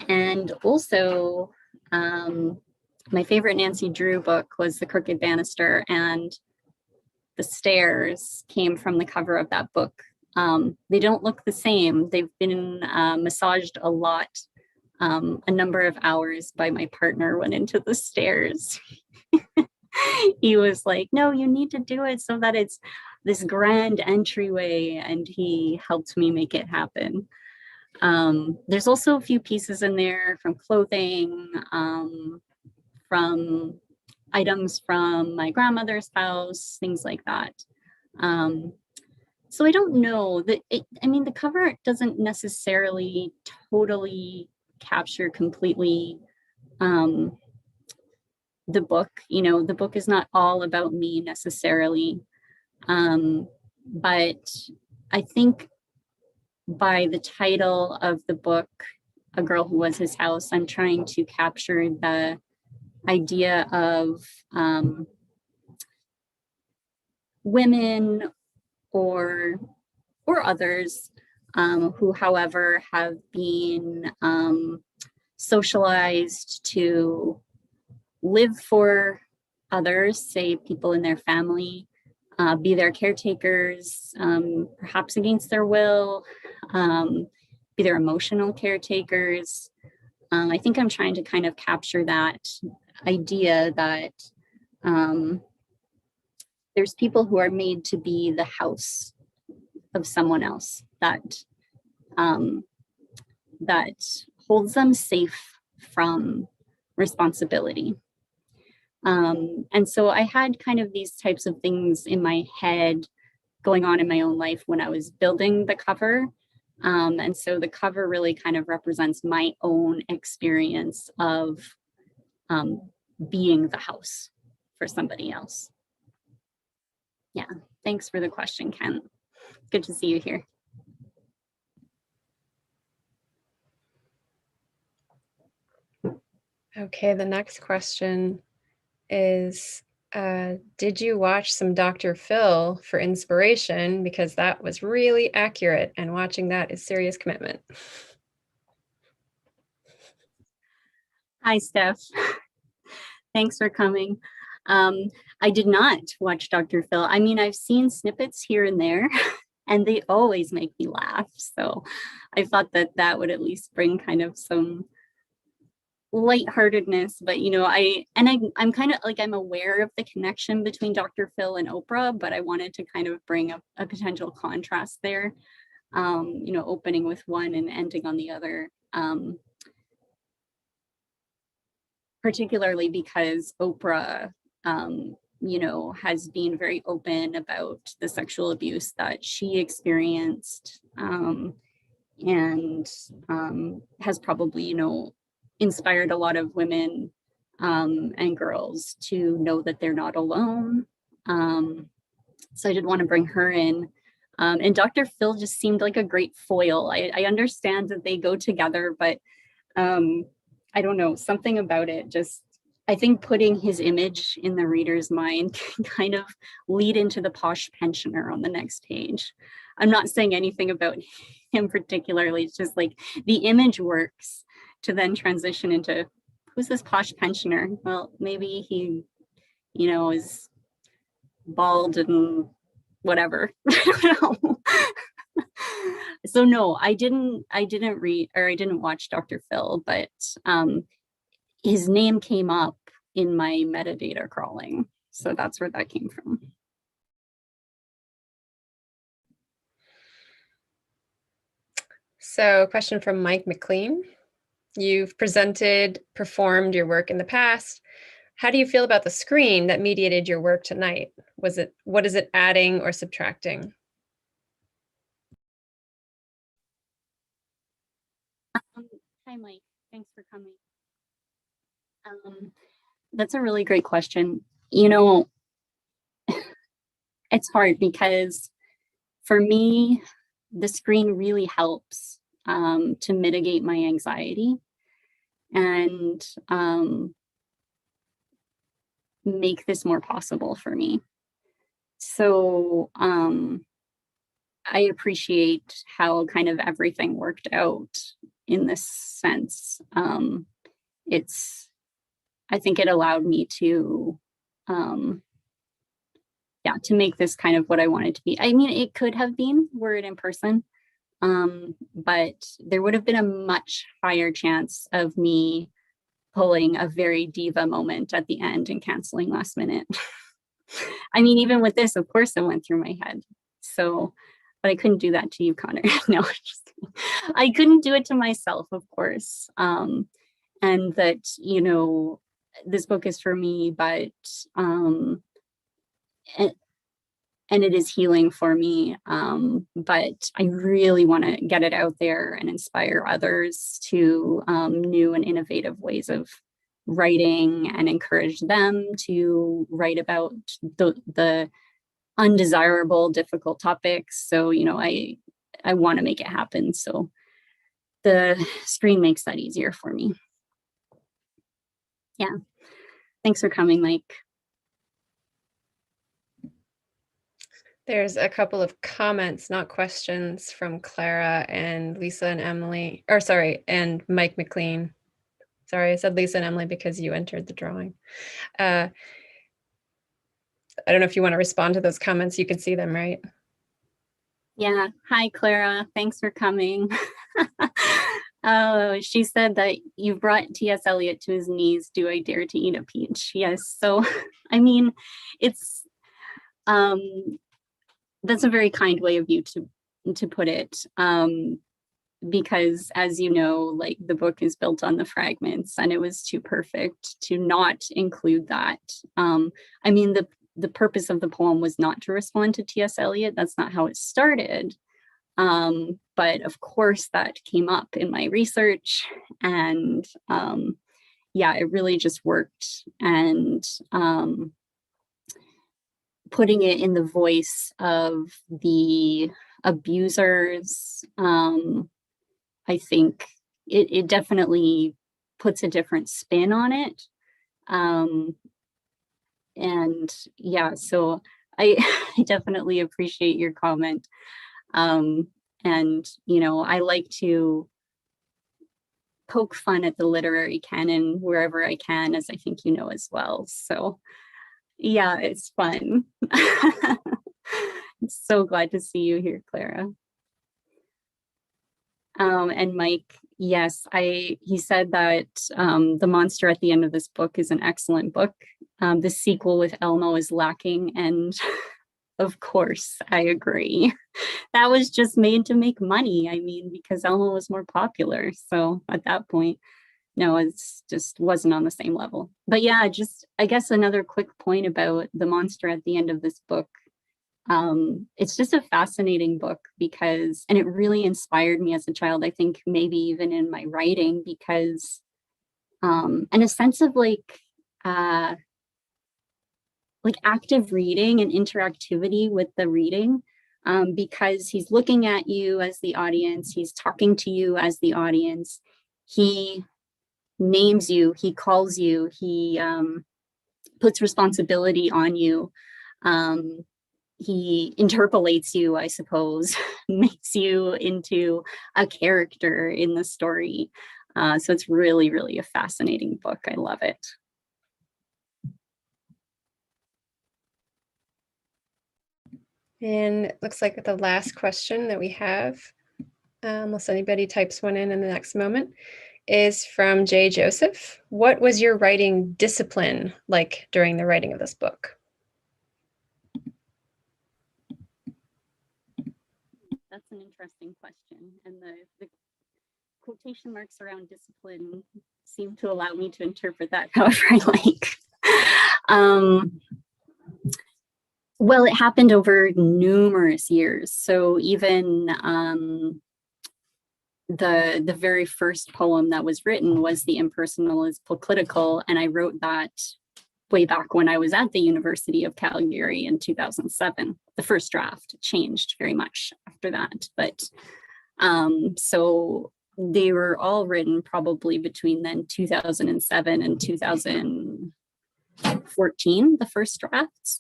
And also, my favorite Nancy Drew book was The Crooked Banister, and the stairs came from the cover of that book. They don't look the same. They've been massaged a lot. A number of hours by my partner went into the stairs. He was like, no, you need to do it so that it's this grand entryway, and he helped me make it happen. There's also a few pieces in there from clothing, from items from my grandmother's house, things like that. So I don't know that the cover doesn't necessarily totally capture completely the book. The book is not all about me necessarily. But I think by the title of the book, A Girl Who Was His House, I'm trying to capture the idea of women or others who, however, have been socialized to live for others, say people in their family, be their caretakers, perhaps against their will, be their emotional caretakers. I think I'm trying to kind of capture that idea that there's people who are made to be the house of someone else, that holds them safe from responsibility. And so I had kind of these types of things in my head going on in my own life when I was building the cover. And so the cover really kind of represents my own experience of being the house for somebody else. Yeah, thanks for the question, Ken. Good to see you here. Okay, the next question is, did you watch some Dr. Phil for inspiration? Because that was really accurate, and watching that is serious commitment. Hi, Steph. Thanks for coming. I did not watch Dr. Phil. I've seen snippets here and there, and they always make me laugh. So I thought that would at least bring kind of some lightheartedness, but I'm kind of like, I'm aware of the connection between Dr. Phil and Oprah, but I wanted to kind of bring a potential contrast there, opening with one and ending on the other, particularly because Oprah has been very open about the sexual abuse that she experienced, and has probably inspired a lot of women and girls to know that they're not alone. So I did want to bring her in. And Dr. Phil just seemed like a great foil. I understand that they go together, but I don't know, something about it just, I think putting his image in the reader's mind can kind of lead into the posh pensioner on the next page. I'm not saying anything about him particularly, it's just like the image works to then transition into, who's this posh pensioner? Well, maybe he is bald and whatever. I don't know. So no, I didn't read, or I didn't watch Dr. Phil, but his name came up in my metadata crawling. So that's where that came from. So, question from Mike McLean. You've performed your work in the past. How do you feel about the screen that mediated your work tonight? What is it adding or subtracting? Hi, Mike. Thanks for coming. That's a really great question. It's hard because for me, the screen really helps to mitigate my anxiety and make this more possible for me. So I appreciate how kind of everything worked out in this sense. I think it allowed me to to make this kind of what I wanted to be. I mean, it could have been were it in person, but there would have been a much higher chance of me pulling a very diva moment at the end and canceling last minute. I mean, even with this, of course, it went through my head. So, but I couldn't do that to you, Connor. No, I couldn't do it to myself, of course. And that, this book is for me, but and it is healing for me. But I really want to get it out there and inspire others to new and innovative ways of writing and encourage them to write about the undesirable, difficult topics. So, I want to make it happen. So the screen makes that easier for me. Yeah. Thanks for coming, Mike. There's a couple of comments, not questions, from Clara and Lisa and Emily, or sorry, and Mike McLean. Sorry, I said Lisa and Emily because you entered the drawing. I don't know if you want to respond to those comments. You can see them, right? Yeah. Hi, Clara. Thanks for coming. She said that you brought T.S. Eliot to his knees. Do I dare to eat a peach? Yes. So, I mean, it's that's a very kind way of you to put it. Because as you know, like the book is built on the fragments and it was too perfect to not include that. I mean, the purpose of the poem was not to respond to T.S. Eliot. That's not how it started. But of course that came up in my research and it really just worked. And putting it in the voice of the abusers, I think it definitely puts a different spin on it. And yeah, so I definitely appreciate your comment. And, I like to poke fun at the literary canon wherever I can, as I think you know as well. So yeah, it's fun. I'm so glad to see you here, Clara. And Mike, yes, he said that the monster at the end of this book is an excellent book. The sequel with Elmo is lacking, and of course, I agree. That was just made to make money. I mean, because Elmo was more popular. So at that point, no, it's just wasn't on the same level. But yeah, I guess another quick point about the monster at the end of this book. It's just a fascinating book because, and it really inspired me as a child, I think maybe even in my writing, because, and a sense of like active reading and interactivity with the reading, because he's looking at you as the audience, he's talking to you as the audience, he names you, he calls you, he puts responsibility on you. He interpolates you, I suppose, makes you into a character in the story. So it's really, really a fascinating book. I love it. And it looks like the last question that we have, unless anybody types one in the next moment, is from Jay Joseph. What was your writing discipline like during the writing of this book? That's an interesting question. And the quotation marks around discipline seem to allow me to interpret that however I like. Well, it happened over numerous years. So even the very first poem that was written was The Impersonal is Political, and I wrote that way back when I was at the University of Calgary in 2007. The first draft changed very much after that, but so they were all written probably between then 2007 and 2014, the first drafts.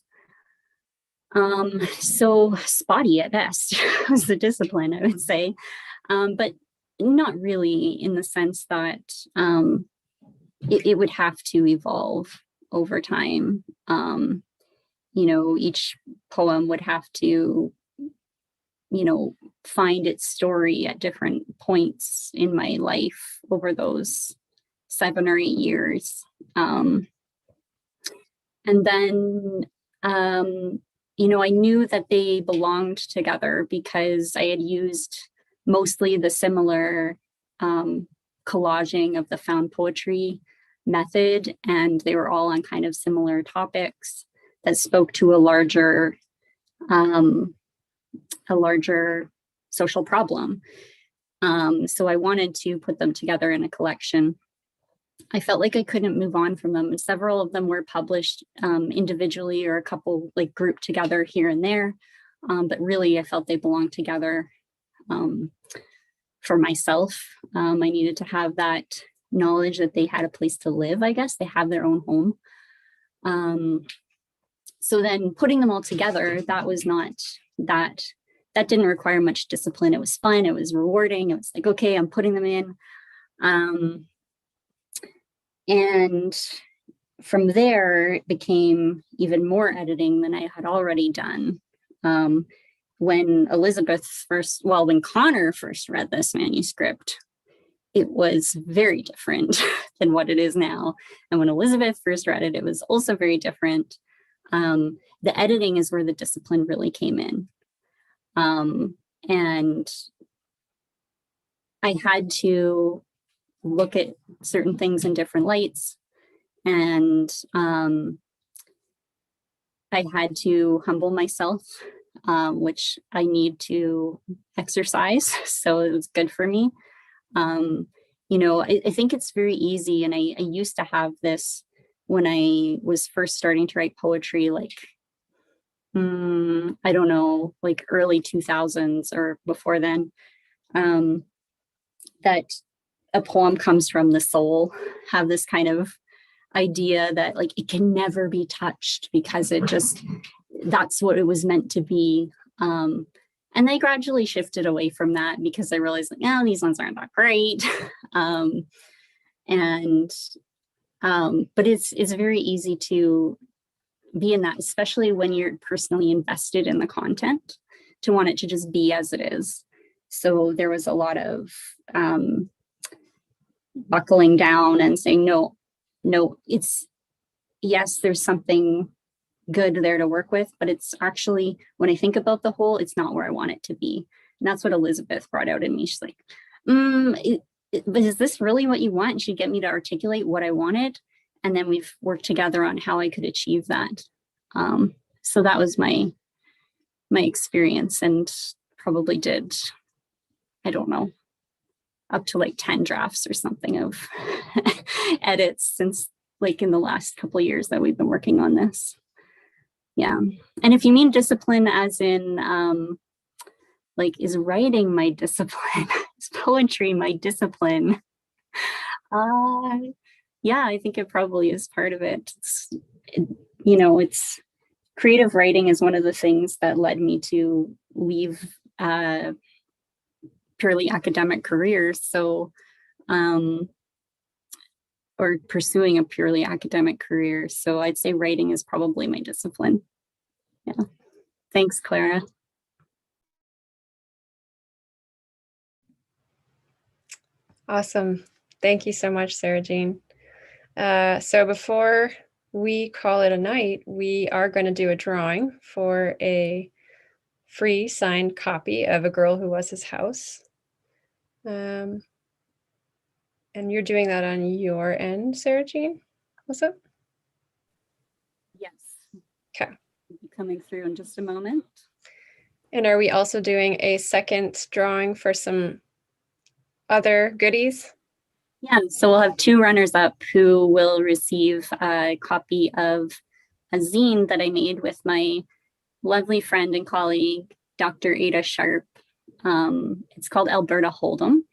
So spotty at best was the discipline, I would say, but not really in the sense that it would have to evolve over time. Each poem would have to, find its story at different points in my life over those 7 or 8 years. And then, I knew that they belonged together because I had used mostly the similar collaging of the found poetry method, and they were all on kind of similar topics that spoke to a larger social problem. So I wanted to put them together in a collection. I felt like I couldn't move on from them. Several of them were published individually, or a couple like grouped together here and there. But really, I felt they belonged together for myself. I needed to have that knowledge that they had a place to live, I guess. They have their own home. So then putting them all together, that was not that didn't require much discipline. It was fun. It was rewarding. It was like, okay, I'm putting them in. And from there, it became even more editing than I had already done. When when Connor first read this manuscript, it was very different than what it is now. And when Elizabeth first read it, it was also very different. The editing is where the discipline really came in. And I had to look at certain things in different lights. And I had to humble myself, which I need to exercise. So it was good for me. I think it's very easy. And I used to have this when I was first starting to write poetry, like, I don't know, like early 2000s or before then, that a poem comes from the soul, have this kind of idea that like it can never be touched because that's what it was meant to be. And I gradually shifted away from that because I realized like, oh, these ones aren't that great. But it's very easy to be in that, especially when you're personally invested in the content, to want it to just be as it is. So there was a lot of buckling down and saying, no, yes, there's something good there to work with, but it's actually, when I think about the whole, it's not where I want it to be. And that's what Elizabeth brought out in me. She's like, but is this really what you want? She'd get me to articulate what I wanted. And then we've worked together on how I could achieve that. So that was my experience, and probably did, I don't know, up to like 10 drafts or something of edits since like in the last couple of years that we've been working on this. Yeah. And if you mean discipline as in like, is writing my discipline? Is poetry my discipline? Yeah, I think it probably is part of it. It's creative writing is one of the things that led me to leave purely academic careers. So, or pursuing a purely academic career. So I'd say writing is probably my discipline. Yeah. Thanks, Clara. Awesome. Thank you so much, Sarah Jean. So before we call it a night, we are going to do a drawing for a free signed copy of A Girl Who Was His House. And you're doing that on your end, Sarah Jean? What's up? Yes. Okay. Coming through in just a moment. And are we also doing a second drawing for some other goodies? Yeah, so we'll have 2 runners up who will receive a copy of a zine that I made with my lovely friend and colleague, Dr. Ada Sharp. It's called Alberta Hold'em.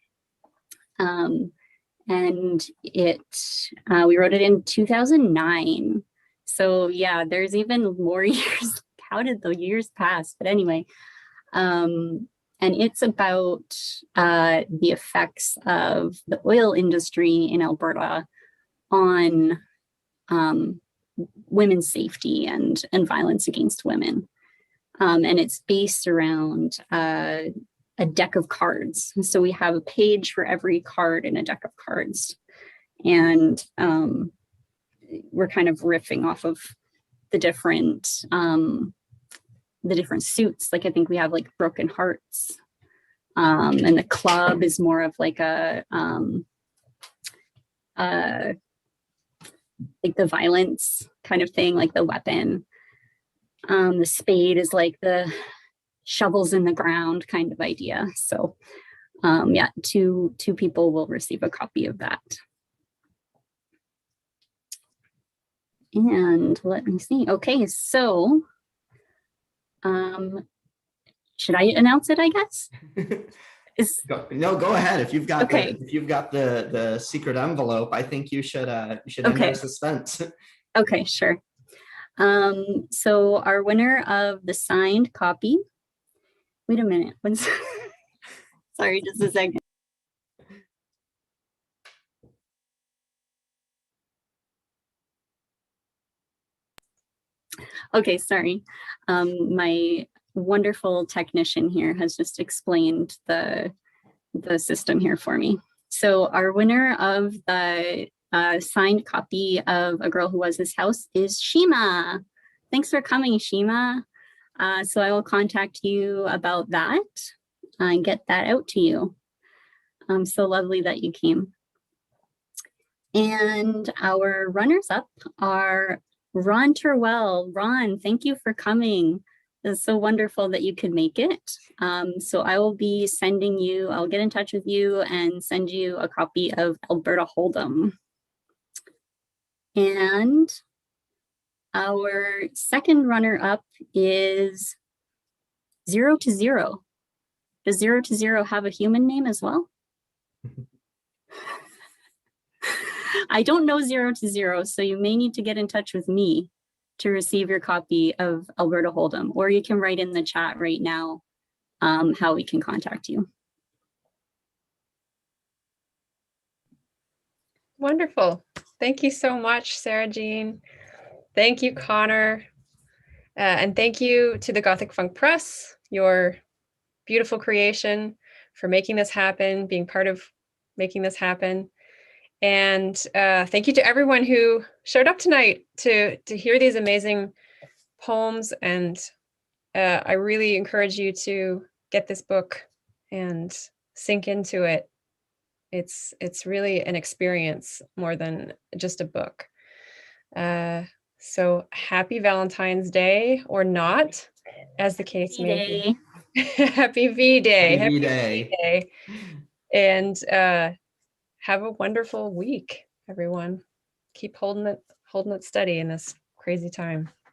And we wrote it in 2009. So yeah, there's even more years. How did the years pass? But anyway, and it's about the effects of the oil industry in Alberta on women's safety and violence against women. And it's based around a deck of cards. So we have a page for every card in a deck of cards. And we're kind of riffing off of the different suits. Like I think we have like broken hearts. And the club is more of like a like the violence kind of thing, like the weapon. The spade is like the shovels in the ground kind of idea. So yeah, two people will receive a copy of that. And let me see. Okay, so should I announce it, I guess? Go ahead. If you've got okay. if you've got the secret envelope, I think you should end our suspense. Okay, sure. So our winner of the signed copy. Wait a minute. Sorry, just a second. Okay, sorry. My wonderful technician here has just explained the system here for me. So our winner of the signed copy of A Girl Who Was His House is Shima. Thanks for coming, Shima. So I will contact you about that and get that out to you. So lovely that you came. And our runners up are Ron Terwell. Ron, thank you for coming. It's so wonderful that you could make it. So I will be sending you, I'll get in touch with you and send you a copy of Alberta Hold'em. And our second runner up is 0 to 0. Does 0 to 0 have a human name as well? I don't know 0 to 0, so you may need to get in touch with me to receive your copy of Alberta Hold'em, or you can write in the chat right now how we can contact you. Wonderful. Thank you so much, Sarah Jean. Thank you, Connor. And thank you to the Gothic Funk Press, your beautiful creation, for making this happen, being part of making this happen. And thank you to everyone who showed up tonight to hear these amazing poems. And I really encourage you to get this book and sink into it. It's really an experience more than just a book. So happy Valentine's Day, or not, as the case may be. Happy V-Day. Happy V-Day. And have a wonderful week, everyone. Keep holding it steady in this crazy time.